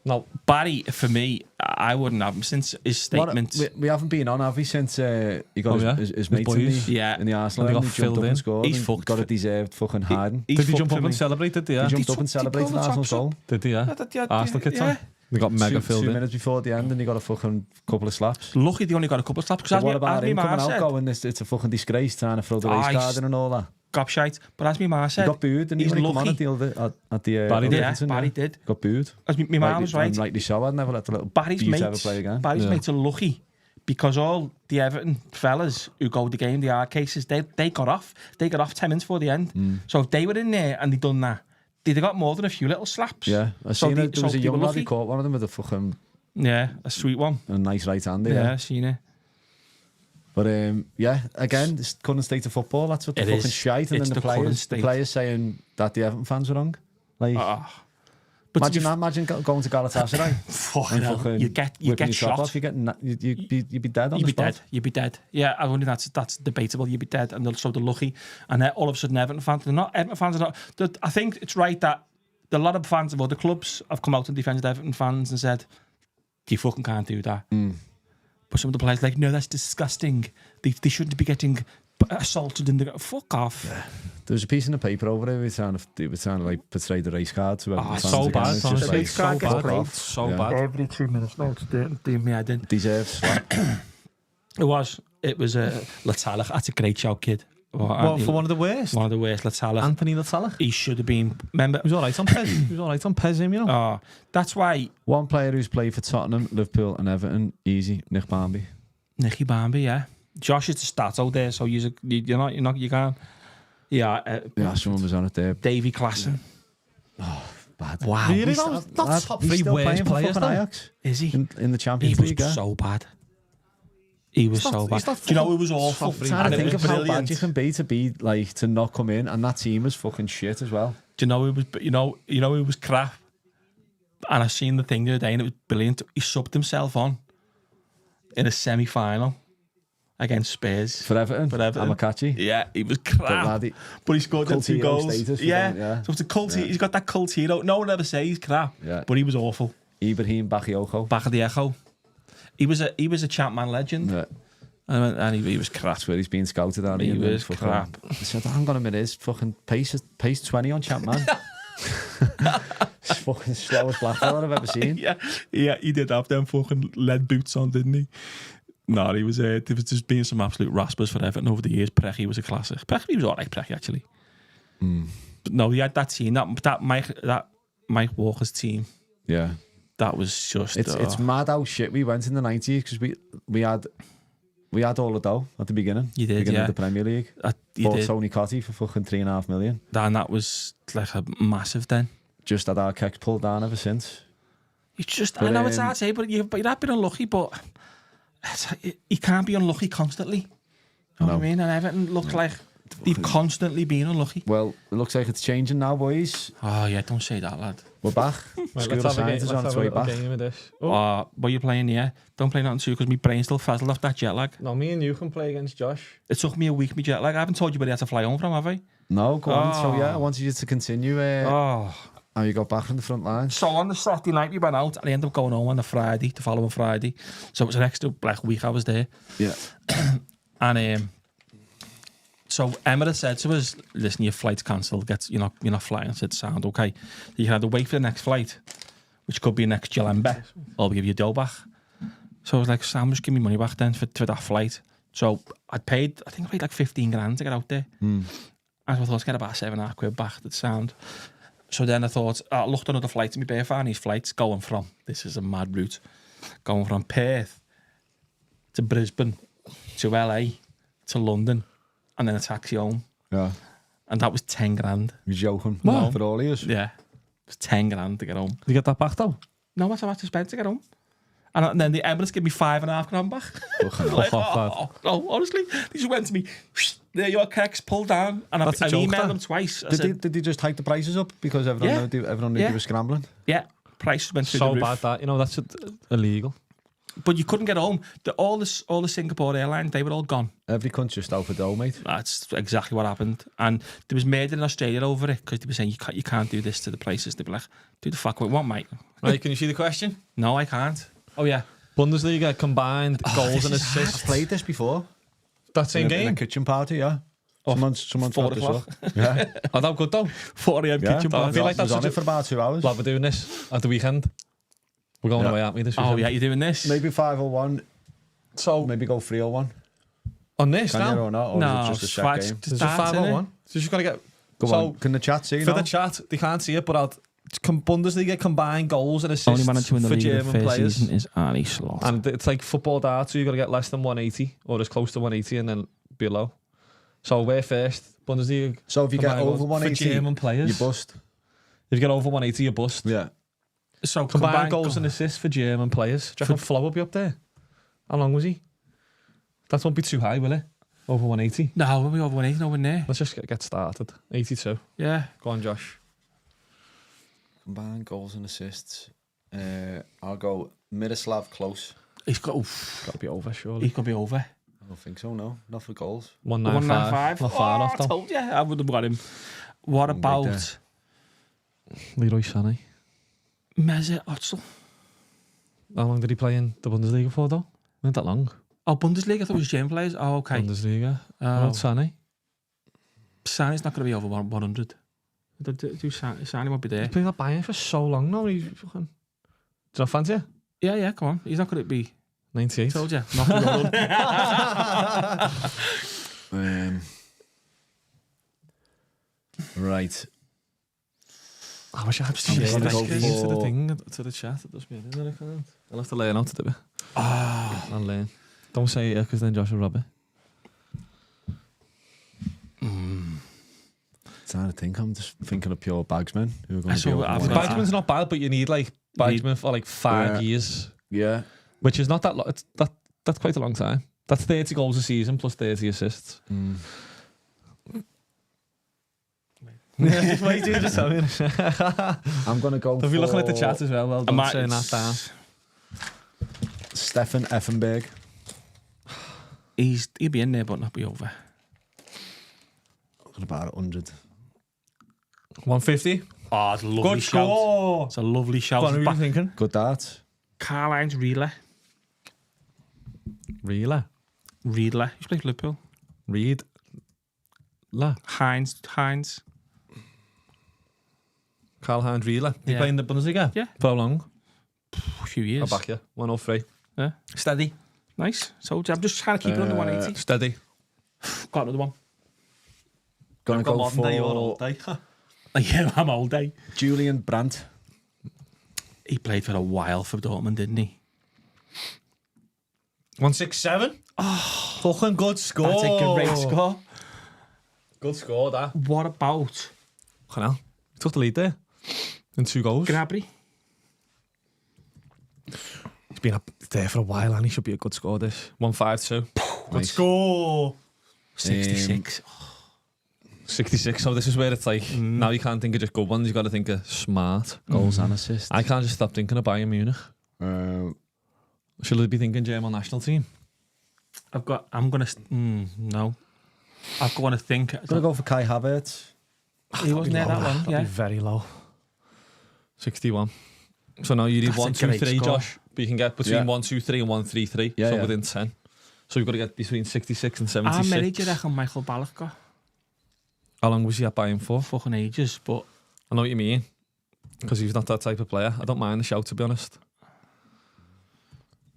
No. Barry, for me, I wouldn't have him since his statement. We haven't been on, have we, since he got his mates in the Arsenal and he jumped up and scored. He's fucked. Got a deserved fucking hiding. Did he jump up and celebrate? Did he? He jumped up and celebrated Arsenal's goal. Did he? Yeah. Arsenal kids on. They got mega filled in. 2 minutes before the end, and he got a fucking couple of slaps. Lucky they only got a couple of slaps. But what about him coming out going, it's a fucking disgrace trying to throw the race card in and all that? Gobshite. But as my ma said, he got booed, and he come on at the Barry did. Got booed. As my ma was right. And rightly so. I'd never let the little Barry's mates ever play again. Barry's mates are lucky because all the Everton fellas who go the game, the hard cases, they got off. They got off 10 minutes before the end. So if they were in there and they'd done that, they got more than a few little slaps. Yeah, I seen it. There was a young lad who caught one of them with a fucking... Yeah, a sweet one. A nice right hand. Yeah, I seen it. But yeah, again, this current state of football, that's what the fucking shite. And then the players saying that the Everton fans were wrong. Like, but imagine going to Galatasaray. Fucking you get shot. Off, you'd be dead on the spot. You'd be dead. Yeah, I wonder that's debatable. You'd be dead, and so they're lucky. And all of a sudden, Everton fans, they're not Everton fans. Are not. I think it's right that a lot of fans of other clubs have come out and defended Everton fans and said, "You fucking can't do that." But some of the players are like, "No, that's disgusting. They shouldn't be getting assaulted in the fuck off." Yeah. There was a piece in the paper over there. They were trying to like portray the race card. To so bad. So bad. Every 2 minutes. No, it's doing me. I didn't. Deserves. It was Latalik. That's a great shout, kid. Well, for one of the worst. One of the worst. Latalik. Anthony Latalik. He should have been. Remember, he was all right on Pez. He was all right on Pez, you know. Oh, that's why. One player who's played for Tottenham, Liverpool, and Everton, easy. Nicky Barmby, yeah. Josh is the stats out there, so you can't. Yeah, someone was on it there. Davy Klassen. Oh, bad. Wow. Really? That's top 3 worst players. Ajax. Is he? In the Champions League. He was so bad. He was so bad. Do you know it was awful? I think of how bad you can be like to not come in, and that team was fucking shit as well. Do you know it was? You know it was crap. And I seen the thing the other day, and it was brilliant. He subbed himself on in a semi-final against Spurs For Everton. Amakachi. Yeah, he was crap. But he scored them 2 goals. Yeah. So it's a cult. He's got that cult hero. No one ever says he's crap. Yeah. But he was awful. Ibrahim Bakayoko. He was a Champman legend. Yeah. And he was crap. That's where he's being scouted at. He was crap. I said, hang on a minute, his fucking pace 20 on Champman. It's fucking slowest black fella I've ever seen. Yeah, he did have them fucking lead boots on, didn't he? No, he was there was just being some absolute raspers for Everton over the years. Prechy was a classic. Prechy was alright, Prechy actually. But no, he had that team, that Mike Walker's team. Yeah. That was just... It's mad how shit we went in the 90s because we had all the dough at the beginning. You did, beginning of the Premier League. Bought Tony Cottee for fucking $3.5 million. And that was like a massive then. Just had our kicks pulled down ever since. I know it's hard to say, but you've been unlucky, but you can't be unlucky constantly. You know what I mean? And Everton looked like they've constantly been unlucky. Well, it looks like it's changing now, boys. Oh yeah, don't say that, lad. We're back. Right, School of Science is on its way back. Game of this. What are you playing? Yeah, don't play nothing too because my brain's still frazzled off that jet lag. No, me and you can play against Josh. It took me a week, my jet lag. I haven't told you where he had to fly home from, have I? No, go on. So yeah, I wanted you to continue. How you got back from the front line. So on the Saturday night we went out and I ended up going home on the following Friday. So it was an extra week I was there. Yeah. And so Emirates said to us, listen, your flight's cancelled, you're not flying. I said, sound okay. You can either wait for the next flight, which could be next Jalembe, or we'll give you dough back. So I was like, Sam, just give me money back then for that flight. So I paid like 15 grand to get out there. And I thought I'd get about £7.5 back, that sound. So then I thought, I looked on other flights, and my bare Farney's flights going from, this is a mad route, going from Perth to Brisbane to LA to London and then a taxi home. Yeah. And that was 10 grand. You're joking. No. For all ears? Yeah. It was 10 grand to get home. You get that back though? No, that's how much I spent to get home. And then the Emirates give me $5.5 grand back. No, honestly, they just went to me, there your kicks, pull down. And I emailed them twice. Did they just hike the prices up because everyone knew they were scrambling? Yeah, prices went through the roof. So bad that, that's illegal. But you couldn't get home. All the Singapore Airlines, they were all gone. Every country just out for dough, mate. That's exactly what happened. And there was murder in Australia over it because they were saying you can't do this to the places. They'd be like, do the fuck what you want, mate. Right, can you see the question? No, I can't. Oh yeah, Bundesliga combined goals and assists. I've played this before. That same game? In a kitchen party, yeah. Someone's 4 o'clock. Yeah. Oh, that good though. 4 a.m. kitchen party. I feel like that's on it for about 2 hours. Lad, we're doing this at the weekend. We're going away, aren't we, this weekend? Oh yeah, you're doing this? Maybe 501. So maybe go 301. On this Can now? You or not? Or no, is it just a set game? It's a 501. So you just got to get... Go on. Can the chat see For the chat, they can't see it, but Bundesliga combined goals and assists only manager in the for league German first players. Season is Arnie Slot. And it's like football data, so you got to get less than 180 or as close to 180 and then below. So we're first, Bundesliga. So if you get over 180, for German players, you bust. If you get over 180, you bust. Yeah. So combined goals and assists for German players. Do you reckon Flo will be up there? How long was he? That won't be too high, will it? Over 180? No, we'll be over 180, no one there. Let's just get started. 82. Yeah. Go on, Josh. Combined goals and assists. I'll go Miroslav Klose. He's got to be over, surely. He's got to be over. I don't think so, no. Not for goals. 195. Not far off, though. I told you, I would have got him. What about Leroy Sané? Mesut Ozil. How long did he play in the Bundesliga for, though? Not that long. Oh, Bundesliga? I thought it was German players. Oh, okay. Bundesliga. What about Sané? Sané's not going to be over 100. Sané won't be there. He's played at Bayern for so long now. He's fucking... Do you not fancy it? Yeah, come on. He's not going to be... 98. Told you. Not going Right. I wish I had to share the thing to the chat. It does me in, I can't. I'll have to learn how to do it. I'll learn. Don't say it because then Josh will rob it. It's hard to think. I'm just thinking of pure bagsmen who are going to be over. Bagsman's not bad, but you need bagsman for 5 years. Yeah. Which is not that long. That's quite a long time. That's 30 goals a season plus 30 assists. Wait, you just tell me. I'm going to go If you're looking at the chat as well, well done saying that down. Stefan Effenberg. He'll be in there, but not be over. Got about 100. 150. Oh, it's a lovely Good shout. score. It's a lovely shout. What are you thinking? Good darts. Carline's Reedler. Reela. Reedler. He's played for Liverpool. Reed. La. Heinz. Karl-Heinz Reela. He Yeah. playing the Bundesliga? Yeah. For how long? A few years. I'll back you. 103. Yeah. Steady. Nice. So I'm just trying to keep it under 180. Steady. Got another one. Gonna go for day. Yeah, I'm old day. Julian Brandt. He played for a while for Dortmund, didn't he? 167. Oh, fucking good score. That's a great score. Good score, that. What about Fucking hell. He took the lead there. In 2 goals. Gnabry? He's been up there for a while and he should be a good score, this. 152. Good Nice. score. 66. 66. So this is where it's like, now you can't think of just good ones, you got to think of smart. Goals and assists. I can't just stop thinking of Bayern Munich. Should I be thinking German national team? I'm gonna. No. I'm going to think. I'm going to go for Kai Havertz. He wasn't there that long. That'd Yeah. be very low. 61. So now you need That's a 1, 2, great 3, score. Josh. But you can get between Yeah. 1, 2, 3 and 1, 3, 3. Yeah, so yeah. within 10. So you've got to get between 66 and How 76. many do you reckon Michael Ballack got? How long was he at Bayern for? Fucking ages, but I know what you mean. Because he's not that type of player. I don't mind the shout, to be honest.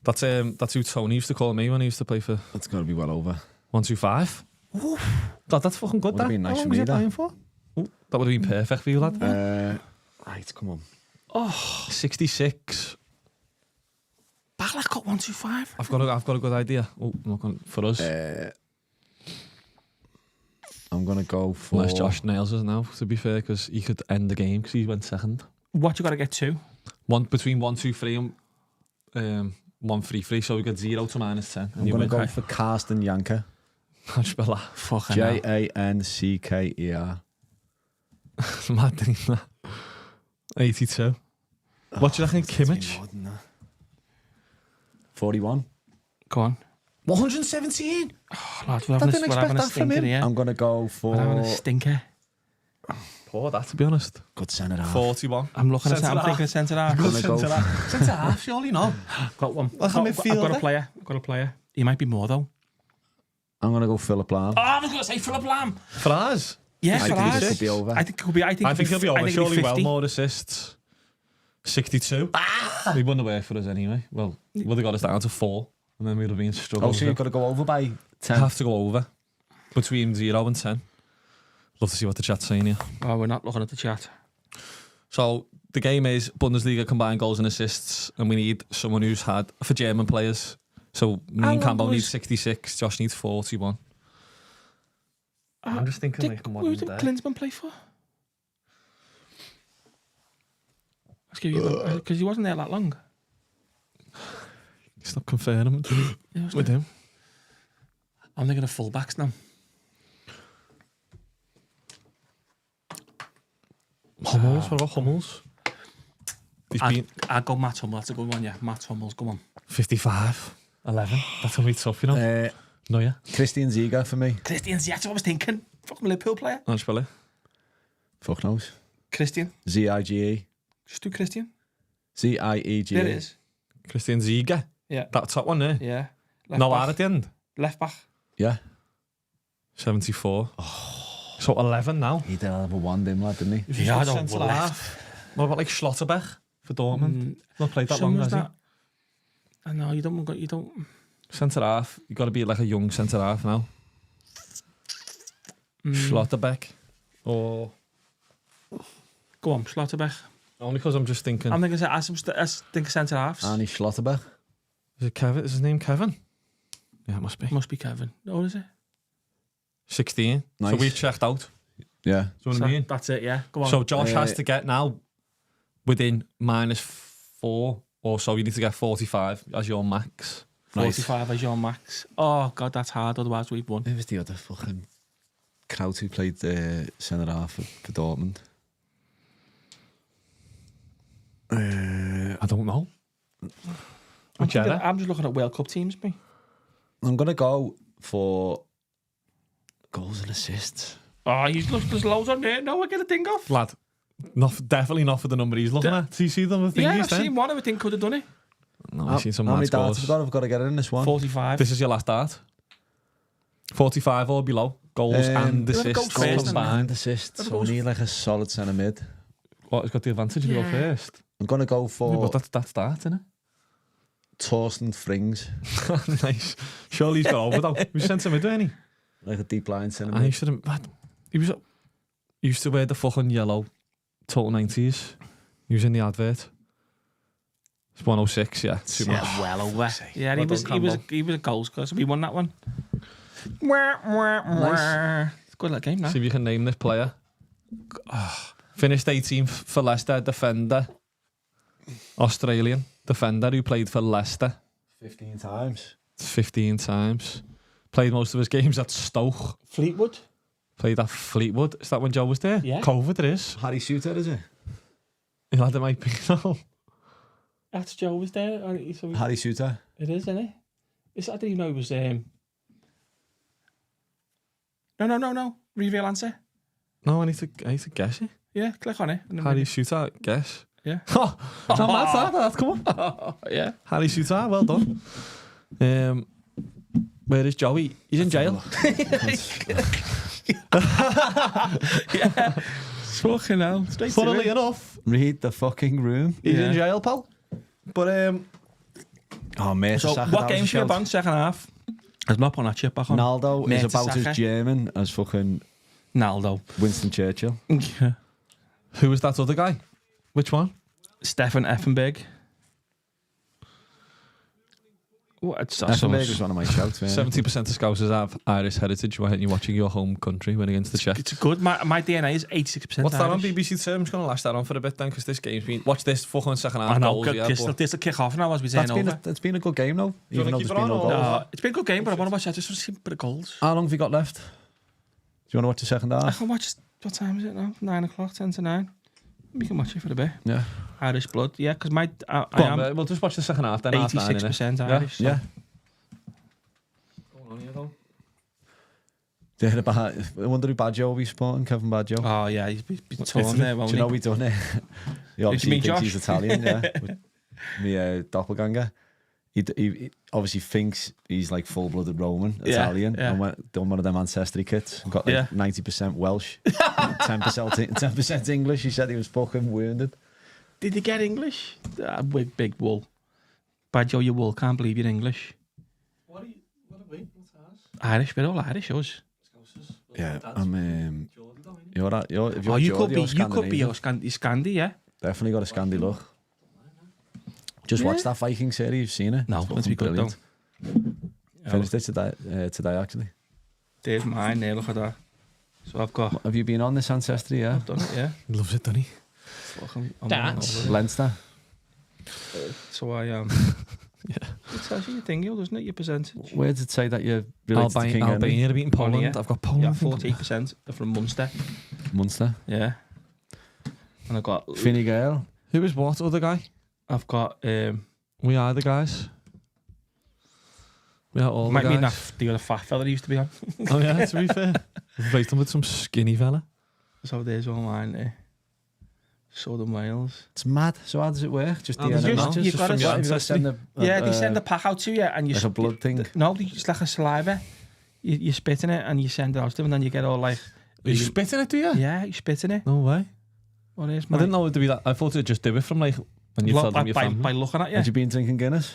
That's who Tony used to call me when he used to play for That's got to be well over. 125. God, that's fucking good, Would have that. been nice How for long was me, he that. playing for? Ooh, that would have been perfect for you, lad. Right, come on. 66. Ballack got 125. I've got a good idea. Oh, I'm not going for us. I'm going to go for... Unless Josh nails us now, to be fair, because he could end the game because he went second. What you got to get to? Between 1, 2, 3 and 1, 3, 3, so we get 0 to -10. I'm going to go for Karsten Janker. How do you spell that? Fucking hell. Jancker. It's mad, isn't it? 82. What do you reckon, Kimmich? 41. Go on. 117. Oh, lad, I didn't expect having a that from stinker him. here. I'm going to go We're having a for... stinker. Poor that, to be honest. Good centre half. 41. I'm looking at it. I'm Centre-half. thinking centre half. Gonna go for- Centre half, surely not. Got one. Like a I've got midfielder. a player. I've got a player. He might be more though. I'm going to go Philip Lahm. Oh, I was going to say Philip Lam. Fraz. Yeah, I for think us. this could be over. I think it could be. I think he'll be over. I think Surely he'll well be 50. more assists. 62. He wouldn't have worked for us anyway. Well, he would have got us down to 4, and then we'd have been struggling. Oh, so you've got to go over by 10. have to go over between 0 and 10. Love to see what the chat's saying here. Oh, we're not looking at the chat. So the game is Bundesliga combined goals and assists, and we need someone who's had for German players. So me and Campbell need 66. Josh needs 41. I'm just thinking like modern Who did day. Klinsmann play for? Let's give you because he wasn't there that long. Stop confirming with him. I'm thinking of fullbacks now. Hummels, what about Hummels? He's been I'd go Matt Hummels. That's a good one. Yeah, Matt Hummels. Go on. 55, 11. That's gonna be tough, you know. No, yeah. Christian Ziege for me. Christian, that's what I was thinking. Fucking Liverpool player. How do you spell it? Fuck knows. Christian. Ziege. Just do Christian. Ziege. There it is. Christian Ziege. Yeah. That top one there. Yeah. No R at the end. Left back. Yeah. 74. So 11 now. He did have a one dim lad, didn't he? Yeah, I don't Centre know. half. What about like Schlotterbeck for Dortmund? Not played that long, Someone's has he? that. I know you don't. Centre half. You got to be like a young centre half now. Schlotterbeck. Or Go on, Schlotterbeck. only because I'm just thinking. I'm thinking centre halves. Arnie Schlotterbeck. Is it Kevin? Is his name Kevin? Yeah, it must be. Must be Kevin. Oh, is it? 16. So Nice. we've checked out. Yeah. Do you know what I mean? That's it. Yeah. Go on. So Josh has to get now within -4, or so you need to get 45 as your max. 45 as your max. Oh, God, that's hard. Otherwise, we've won. Who was the other fucking crowd who played centre half for Dortmund? I don't know. I'm just looking at World Cup teams, me. I'm going to go for goals and assists. Oh, there's loads on there. No, I get a thing off. Lad, definitely not for the number he's looking at. Do you see them? Yeah, I've seen one. I think could have done it. No, I've seen some how mad many scores. darts I've got to get in this one? 45. This is your last dart. 45 or below. Goals and assists. Goals and assists. So I need like a solid centre mid. What, he's got the advantage to go first? I'm going to go for... Yeah, but that's dart, isn't it? Torsten Frings. Nice. Surely he's got over though. We sent him in, ain't he? Like a deep line centre mid. And he should have... He used to wear the fucking yellow Total 90s. He was in the advert. It's 106, yeah. Too much. Well over. Yeah, he was a goal scorer, so we won that one. Nice. It's a good little game now. See if you can name this player. Finished 18th for Leicester, defender. Australian defender who played for Leicester 15 times. 15 times. Played most of his games at Stoke. Fleetwood. Played at Fleetwood. Is that when Joe was there? Yeah. COVID it is. Harry Suter, is it? Yeah, that might be. No. That's Joe was there. Harry Suter. It is, isn't it? I didn't even know it was... No. Reveal answer. No, I need to guess it. Yeah, click on it. Harry Suter, guess. Yeah. Oh, that's come on. Yeah. Harry Suter, well done. Where is Joey? He's in jail. Yeah. Fucking hell. Funnily enough, Read the fucking room. he's in jail, pal. But Oh, mate. So, what game's you about second half? I've not put that chip back on. Naldo is about Mertesacker. as German as fucking Naldo. Winston Churchill. Yeah. who was that other guy? Which one? Stefan Effenberg. Effenberg was one of my shouts, man. 70% of Scousers have Irish heritage when you're watching your home country win against the Czechs. It's good. My DNA is 86% What's that on Irish. BBC Two? I'm just going to lash that on for a bit then, because this game's been... Watch this fucking second half. I know. goals, yeah, but- This will kick off now as we turn over. It's been a good game, though. you Even though wanna there's keep been it no on, goals. or- No, it's been a good game, but I want to watch. I just want to see a bit of goals. How long have you got left? Do you want to watch the second I half? can watch. What time is it now? 9 o'clock, 10 to 9. We can watch it for a bit. Yeah. Irish blood, yeah, because I Go am on, we'll just watch the second half then. 86% Irish. Yeah. They had I wonder who Badjo will be supporting, Kevin Badjo. Oh yeah, he's torn there, won't Do you know we done it? He obviously mean thinks Josh? he's Italian, yeah. Me doppelganger. He obviously thinks he's like full-blooded Roman, Yeah, Italian, yeah. and done one of them ancestry kits. And got like 90% Welsh, 10% English. He said he was fucking wounded. Did you get English? Big wool. Badjo, your wool. Can't believe you're English. What are we? What's ours? Irish, we're all Irish, us. Yeah, I'm. You're right. If you're You could Geordie or be Scandinavian, you're Scandi, yeah. definitely got a Scandi look. Just watch that Viking series. You've seen it. No, It's it's be fucking good though. Finished it today actually. There's mine there, look at that. So I've got... Have you been on this ancestry? Yeah. I've done it, yeah. He loves it, doesn't he? I'm Dance. Leinster. So I Yeah. It tells you your thing, doesn't it? Your percentage. Where does it say that you're related to King Henry? Albania, beating Poland. Yeah. I've got Poland. Yeah, 14% from Munster. Munster. Yeah. And I've got... Fine Gael. Who is what other guy? I've got... We are the guys. We are all might the mean guys. that the other fat fella he used to be on. Oh yeah, to be fair. We've replaced him with some skinny fella. So there's all mine there. Southern Wales. It's mad. So how does it work? Just Oh, the there's NHS? you've Just got from to- your you've got to ancestry? send Yeah, they send a pack out to you and you... like a blood thing? No, it's like a saliva. You spit in it and you send it out to them and then you get all like... You spit in it, do you? Yeah, you spit in it. No way. What is I mine? didn't know it would be that. I thought it'd just do it from like when you Look, told them your family. by looking at you. Had you been drinking Guinness?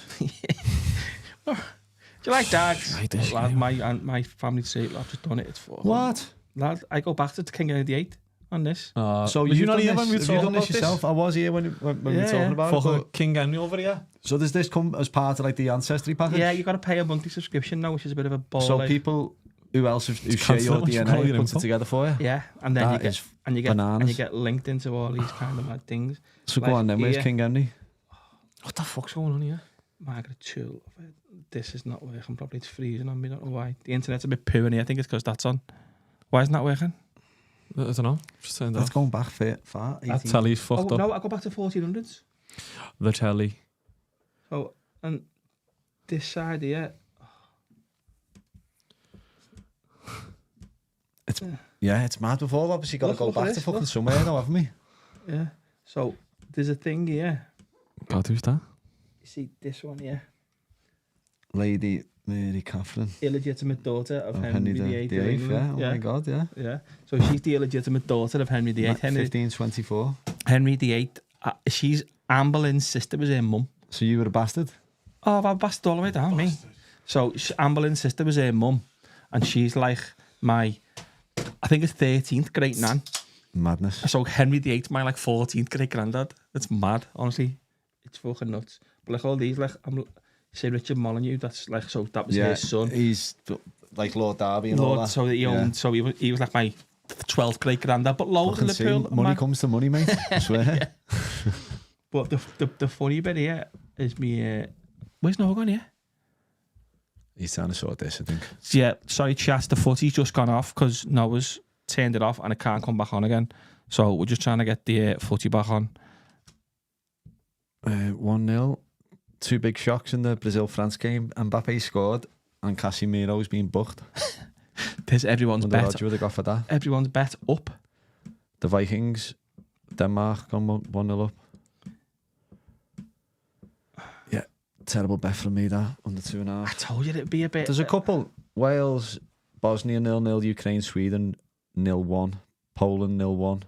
Do you like dogs? Right, this Lad, game. my family say I've just done it. It's for What? lad. I go back to King Henry VIII on this. So was you you've not done here this, when we were have you talking done this about yourself? I was here when we were talking about it. Fucking but- King Henry over here. So does this come as part of like the ancestry package? Yeah, you got to pay a monthly subscription now, which is a bit of a ball. So like, people who share your constant, DNA your puts info. it together for you. yeah, and then That is you get bananas. linked into all these kind of mad things. So Like go on then. Where's here. King Henry? What the fuck's going on here? Margaret Chill. This is not working properly. It's freezing on me. I don't know why. The internet's a bit poo in here. I think it's because that's on. Why isn't that working? I don't know. Just turned That's off. going back far. That telly's fucked up. No, I go back to 1400s. The telly. Oh, and this side here. It's mad. We've all obviously got to go Look back at to this, fucking look. somewhere, though, haven't we? Yeah. So there's a thing here. God, who's that? You see this one here? Lady Mary Catherine. Illegitimate daughter of Henry VIII. the Eighth, yeah. Oh my God, yeah. Yeah. So she's the illegitimate daughter of Henry VIII. 1524. Henry VIII. She's Anne Boleyn's sister was her mum. So you were a bastard? Oh, I've bastard all the way down, me. So Anne Boleyn's sister was her mum. And she's like my, I think it's 13th great nan. Madness. So Henry VIII, my like 14th great granddad. It's mad, honestly. It's fucking nuts. But like all these, like I'm say Richard Molyneux. That's like so. That was his son. He's like Lord Derby and all that. So that he owned. So he was like my 12th great granddad. But loads in Liverpool. Money comes to money, mate. I swear. But the funny bit here is me. Where's Noah gone here? He's trying to sort this, I think. Yeah, sorry, chat. The footy's just gone off because Noah's turned it off and it can't come back on again. So we're just trying to get the footy back on. 1-0. Two big shocks in the Brazil-France game. Mbappe scored and Casemiro's been booked. There's everyone's bet. Roger would have got for that. Everyone's bet up. The Vikings, Denmark gone 1-0 up. Yeah, terrible bet from me, that, under 2.5. I told you it'd be a bit. There's a couple. Wales, Bosnia 0-0, Ukraine, Sweden 0-1, Poland 0-1,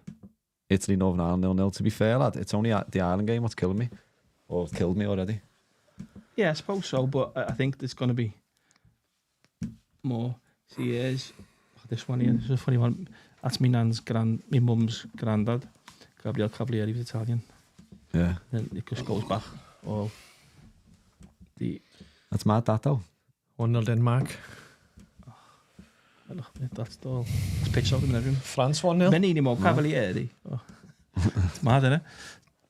Italy, Northern Ireland 0-0. To be fair, lad, it's only the Ireland game what's killing me. Or killed me already. Yeah, I suppose so, but I think there's going to be more. See, here's this one here. This is a funny one. That's my mum's granddad, Gabriel Cavalieri, was Italian. Yeah. And it just goes back all That's mad, that though. 1-0 Denmark. Look, that's all. It's pitched out in everything. France 1-0. Many more Cavalieri. Oh. It's mad, isn't it?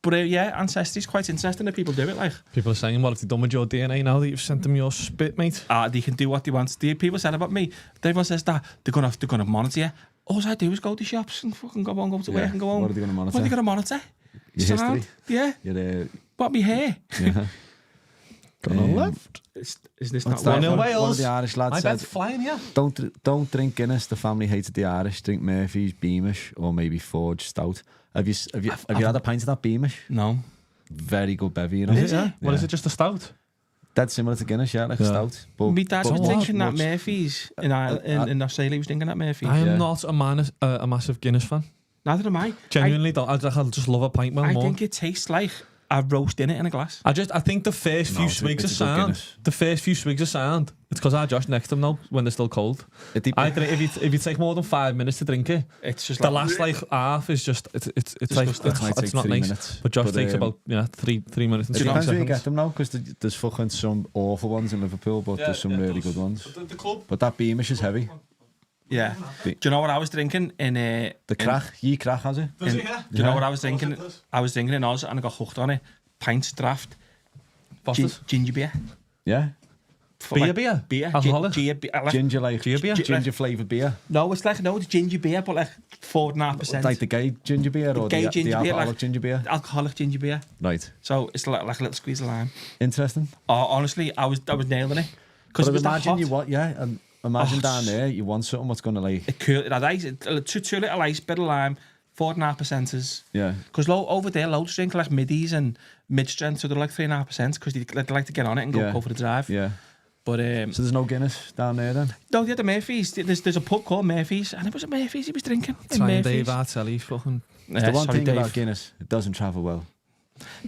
But yeah, ancestry is quite interesting that people do it. Like people are saying, what have they done with your DNA now that you've sent them your spit, mate? They can do what they want. People said about me. Everyone says that they're gonna monitor you. All I do is go to shops and fucking go to work and go home. What are they gonna monitor? What are they gonna monitor? Your history. Yeah. What, me hair? Yeah. Gone on left. Is this What's not that? one? Wales. One of the Irish lads My said, bet's flying, yeah. don't drink Guinness. The family hated the Irish. Drink Murphy's, Beamish, or maybe Forge Stout. Have you had a pint of that Beamish? No. Very good bevy, you know. Is it? Yeah. What is it? Just a stout? Dead similar to Guinness, yeah, like a stout. But, My dad was drinking that much. Murphy's in Australia. He was drinking that Murphy's. I am not a massive Guinness fan. Neither am I. Genuinely, I just love a pint more. I think it tastes like a roast in it in a glass. I think the first few swigs are sound. The first few swigs are sound. It's because I Josh next to them now when they're still cold. I think if you take more than 5 minutes to drink it, it's just the last half is just it's like it's not nice. Minutes. But Josh takes about 3 minutes. It depends where you get them now, because there's fucking some awful ones in Liverpool, but there's some really good ones. The club. But that Beamish is heavy. Yeah. Do you know what I was drinking in the crack? Ye crack has it. Does it? Do you know what I was drinking? I was drinking in Oz and I got hooked on it. Pints draft. Ginger beer. Yeah. Beer? Alcoholic? Ginger flavoured beer. No, it's ginger beer, but like 4.5%. Like the gay ginger beer or the alcoholic ginger beer? Alcoholic ginger beer. Right. So it's like a little squeeze of lime. Interesting. Honestly, I was nailing it. Because it was imagine that hot. and imagine down there, you want something what's going to like... It cool, ice, two little ice, bit of lime, 4.5%. Yeah. Because over there, loads drink like middies and mid-strength, so they're like 3.5% because they like to get on it and go for the drive. Yeah. But so there's no Guinness down there then? No, the other Murphy's. There's a pub called Murphy's, and it was at Murphy's he was drinking. Trying Dave Artelli fucking... The one thing about Guinness, it doesn't travel well.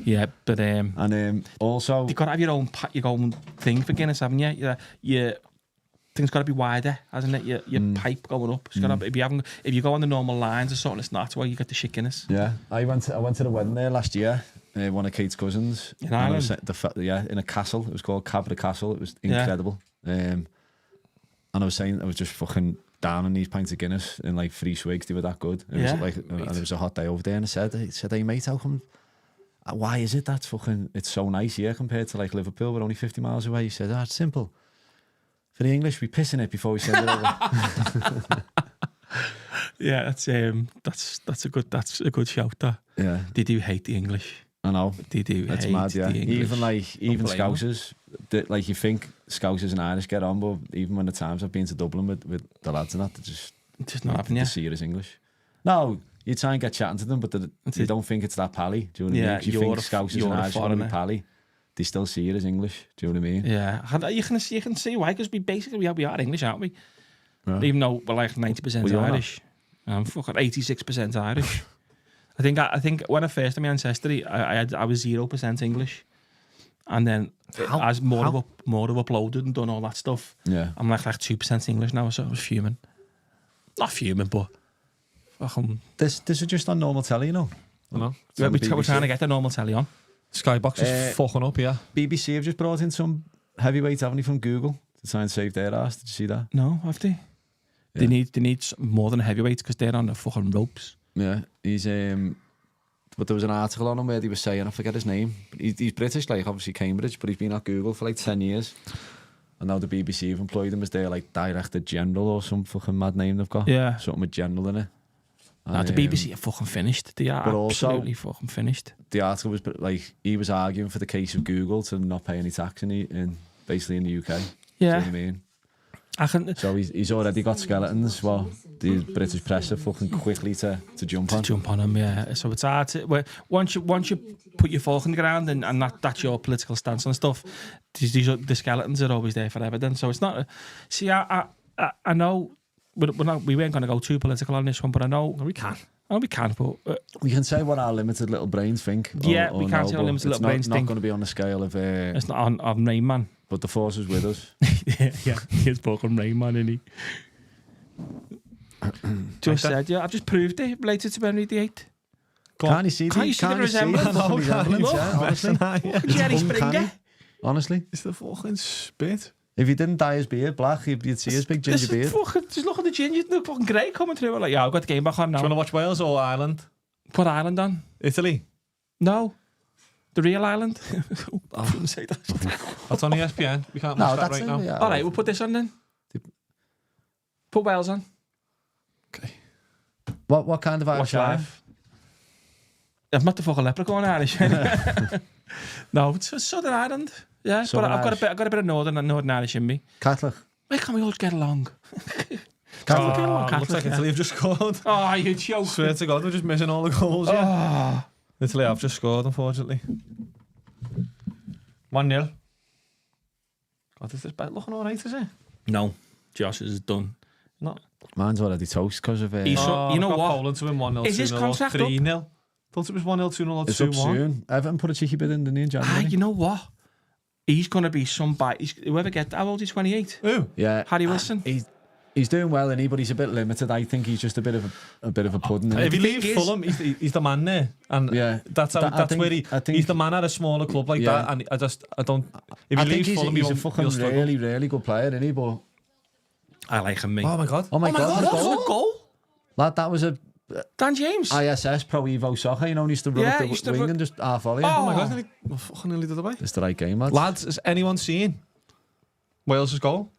Yeah, but and also you've got to have your own thing for Guinness, haven't you? Your thing's got to be wider, hasn't it? Your pipe going up. It's got to, if you go on the normal lines or something, it's not where you get the shit Guinness. Yeah, I went to the wedding there last year. One of Kate's cousins in Ireland. In a castle. It was called Cabra Castle. It was incredible. And I was saying I was just fucking down on these pints of Guinness in like 3 swigs. They were that good. It was like, and it was a hot day over there. And I said, "Hey mate, how come why is it that's fucking, it's so nice here compared to like Liverpool, we're only 50 miles away. He said, it's simple. For the English, we piss in it before we send it over. Yeah, that's a good shout. That they do hate the English. I know they do. It's hate mad, yeah. The English. Even Scousers, like you think Scousers and Irish get on, but even when the times I've been to Dublin with the lads and that, they're just not having. They see it as English. No, you try and get chatting to them, but you don't think it's that pally. Do you know what I mean? You think Scousers and Irish want to be pally. They still see it as English. Do you know what I mean? Yeah, you can see why, because we are English, aren't we? Yeah. Even though we're like 90% Irish. I'm fucking 86% Irish. I think when I first came to Ancestry, I was 0% English, and then as more have uploaded and done all that stuff, I'm like 2% English now. So I was fuming. Not fuming, but this is just on normal telly, you know. I know. We're trying to get the normal telly on. Skybox is fucking up, yeah. BBC have just brought in some heavyweights, haven't they, from Google to try and save their ass. Did you see that? No, have they? Yeah. They need more than heavyweights because they're on the fucking ropes. Yeah, he's but there was an article on him where he was saying, I forget his name, but he's British, like obviously Cambridge, but he's been at Google for like 10 years. And now the BBC have employed him as their like Director General or some fucking mad name they've got. Yeah. Something with general in it. And, the BBC are fucking finished. They are absolutely fucking finished. The article was like, he was arguing for the case of Google to not pay any tax in basically in the UK. Yeah. Do you know what I mean? So he's already got skeletons. Well, the British press are fucking quickly to jump on. Jump on him, yeah. So it's hard to, once you put your fork in the ground and that's your political stance on stuff, the skeletons are always there forever then. So it's not, I know, we weren't going to go too political on this one, but I know we can. Oh, we can, but we can say what our limited little brains think. Yeah, we can say our limited little brains think. It's not going to be on the scale of. It's not on Rain Man. But the force is with us. yeah, he's fucking Rain Man, isn't he? Just said, I've just proved it related to Henry VIII. Can't you see the resemblance? Honestly, Jerry Springer. Honestly, it's the fucking spit. If he didn't dye his beard black, you'd see his big ginger beard. Just look at the ginger, the fucking grey coming through. Like, I've got the game back on now. Do you want to watch Wales or Ireland? Put Ireland on. Italy? No. The real island. I shouldn't say that. That's on ESPN. We can't watch that right now. Yeah, all right, we'll put this on then. Put Wales on. Okay. What kind of Irish life? I've met the fucking leprechaun Irish. No, it's Southern Ireland. Yeah, but I've got a bit of Northern Irish in me. Catholic. Why can't we all get along? Catholic. Looks like Italy have just scored. Oh, you joke. Swear to God, we're just missing all the goals. Yeah. Italy have just scored, unfortunately. 1-0. God, is this bet looking alright, is it? No, Josh is done. No. Mine's already toast because of it. You know what? Poland to win 1-0, is his contract 3-0. Thought it was 1-0, 2-0 or 2-1. It's up soon. Everton put a cheeky bid in, didn't he, in January? You know what? He's going to be somebody. Whoever gets, how old is 28? Who? Yeah. Harry Wilson. He's doing well, and but he's a bit limited. I think he's just a bit of a pudding. If he leaves Fulham, he's the man there, and that's where he's the man at a smaller club like that. And I don't. If he leaves Fulham, he's a fucking really good player, isn't he? But I like him, mate. Oh my god! What was the goal? Lad, that was a Dan James. ISS Pro Evo Soccer. You know, he used to run up the wing and just half volley. Oh my god! Fucking nearly did it away. It's the right game, lads. Has anyone seen Wales' goal?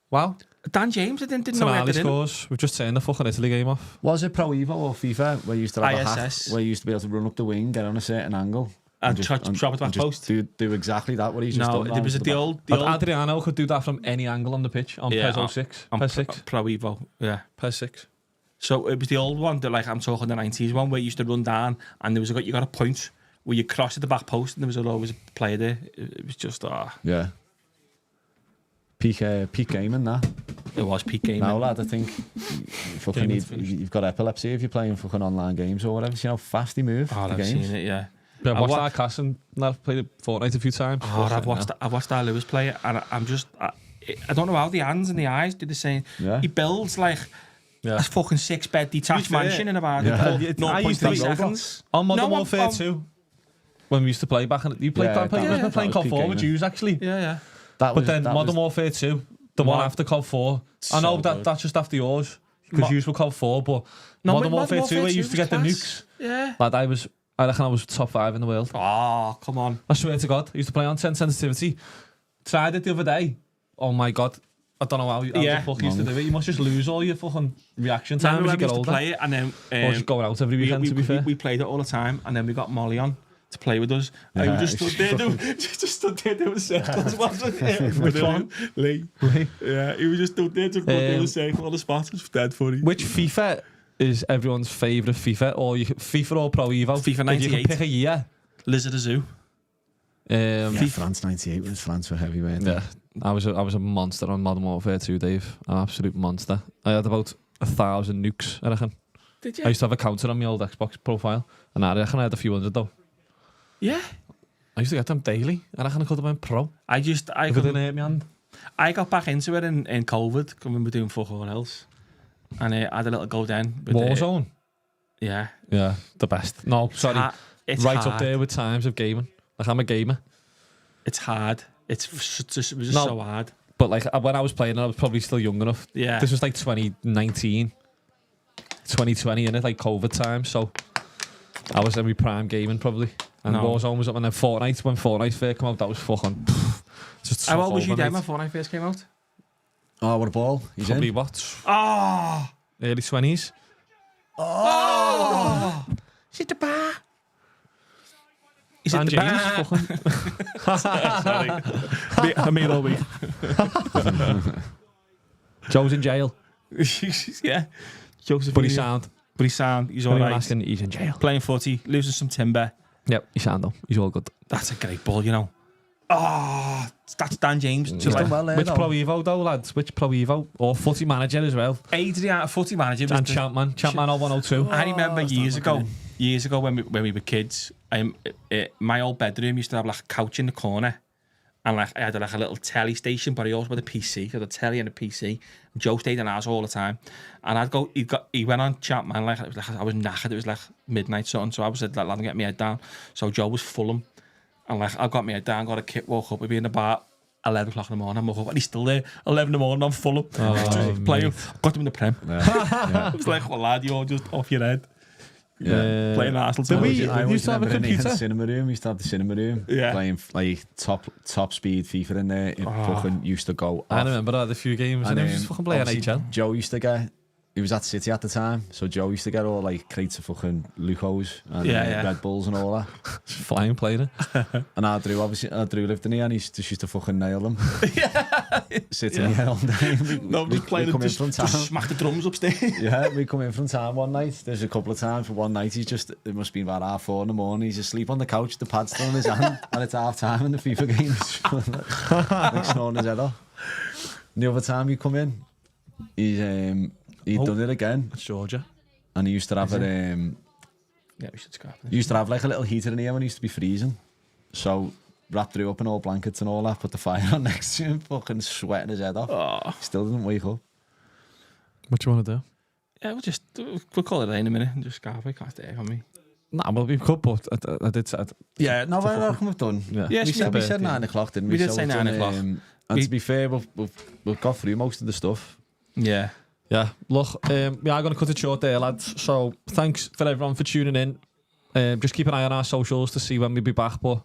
Wow. Dan James, I didn't know he scores. We've just turned the fucking Italy game off. Was it Pro Evo or FIFA where you used to have ISS. a hat, where you used to be able to run up the wing, get on a certain angle, and drop it back post? Do exactly that. What he's just done. No, there was the old. Adriano could do that from any angle on the pitch on PES 06. On PES 6. Pro Evo, yeah. PES 6. So it was the old one that, like, I'm talking the 90s one, where you used to run down and you got a point where you crossed at the back post and there was always a player there. It was just yeah. Peak gaming, that. It was peak gaming. Now, lad, I think you've got epilepsy if you're playing fucking online games or whatever. See how fast they move. Oh, I've seen it, yeah. I've watched that Cass and I've played Fortnite a few times. Oh, I've watched that Lewis play it, and I'm just I don't know how the hands and the eyes do the same. Yeah. He builds like a fucking 6-bed detached mansion in about 0.3 seconds. On Modern Warfare 2, when we used to play back in you played playing COD 4 with Jews actually. Yeah. But then Modern Warfare 2, the one after COD 4. I know that's just after yours because you were COD 4, but Modern Warfare 2 where you used to get the nukes. Yeah. Lad, I was I reckon I was top 5 in the world. Oh, come on. I swear to God, I used to play on 10 sensitivity. Tried it the other day. Oh my God. I don't know how the fuck you used to do it. You must just lose all your fucking reaction time as you get older. Play it and then, or just going out every weekend, to be fair. We played it all the time, and then we got Molly on to play with us. And we just stood there doing circles. Which one? Lee. Yeah, he was just stood there doing a circle on the spot. It was dead funny. Which FIFA is everyone's favourite FIFA? Or FIFA or Pro Evo? FIFA 98. If you can pick a year. Lizard Zoo. France 98 was France for heavyweight. Yeah, I was a monster on Modern Warfare 2, Dave. An absolute monster. I had about 1,000 nukes, I reckon. Did you? I used to have a counter on my old Xbox profile, and I reckon I had a few hundred though. Yeah. I used to get them daily. I reckon I could have been pro. I couldn't hurt me hand. I got back into it in COVID because we were doing fuck all else, and I had a little go then. Warzone. Yeah, the best. No, sorry, it's right hard. Up there with times of gaming. Like I'm a gamer. It's hard. It was just so hard. But like when I was playing, I was probably still young enough. Yeah. This was like 2019, 2020, innit? Like COVID time. So I was in my prime gaming probably. And Warzone was up, and then Fortnite, when Fortnite first came out, that was fucking... just how old was you then when Fortnite first came out? Oh, what a ball. He's probably in. What? Oh! Early 20s. Oh! Is it the bar? Is it the bar? Sorry. I made all week. Joe's in jail. Yeah. Joseph. But he's sound. He's all right. Asking, he's in jail. Playing footy, losing some timber. Yep, he's sound though. He's all good. That's a great ball, you know. Oh, that's Dan James. He's done well there, Which Pro Evo though, lads? Which Pro Evo? Or Footy Manager as well? Adrian, Footy Manager. And Champman 0102. I remember years ago when we were kids, my old bedroom used to have like a couch in the corner. And like I had like a little telly station, but I also had a PC. I had a telly and a PC. Joe stayed in ours all the time, and I'd go. He went on Chapman like, it was like I was knackered. It was like midnight something, so I was like, "Let me get my head down." So Joe was Fulham, and like I got my head down, got a kit, woke up, we'd be in the bar 11 o'clock in the morning. I woke up and he's still there 11 in the morning on Fulham, playing. Got him in the Prem. Yeah. I was like, "Well, lad, you're just off your head." Yeah. Playing Arsenal. Did we used to have a computer? The cinema room. We used to have the cinema room. Yeah. Playing like top speed FIFA in there. It fucking used to go off. I remember I had a few games and it was just fucking playing NHL. Joe used to get... He was at City at the time, so Joe used to get all like crates of fucking Lucos and Red Bulls and all that. Flying playing it. And Drew lived in here and he just used to fucking nail them. Sitting here all day. Just playing come in from town. Just smack the drums upstairs. Yeah, we come in from town one night. There's a couple of times, but one night it must be about 4:30 in the morning. He's asleep on the couch, the pad's still in his hand, and it's half time in the FIFA games. Like snoring his head off. And the other time he come in, he'd done it again. That's Georgia. And he used to have Yeah, we should scrap it. He used to have like a little heater in here when he used to be freezing. So wrapped Drew up in all blankets and all that, put the fire on next to him, fucking sweating his head off. Oh. Still didn't wake up. What do you want to do? Yeah, we'll call it in a minute and just scarf it. Can't stay on me. Nah, well, we could, but I did say... Yeah, no, I reckon we've done. Yeah, we said 9 o'clock, didn't we? We did say 9 o'clock. And to be fair, we've got through most of the stuff. Yeah. Yeah, look, we are going to cut it short there, lads. So thanks for everyone for tuning in. Just keep an eye on our socials to see when we'll be back. But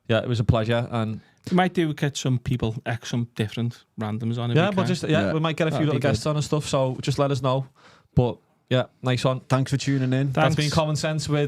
yeah, it was a pleasure. And we might get some people, some different randoms on. Yeah, but we might get a few little guests on and stuff. So just let us know. But yeah, nice one. Thanks for tuning in. That's been Common Sense with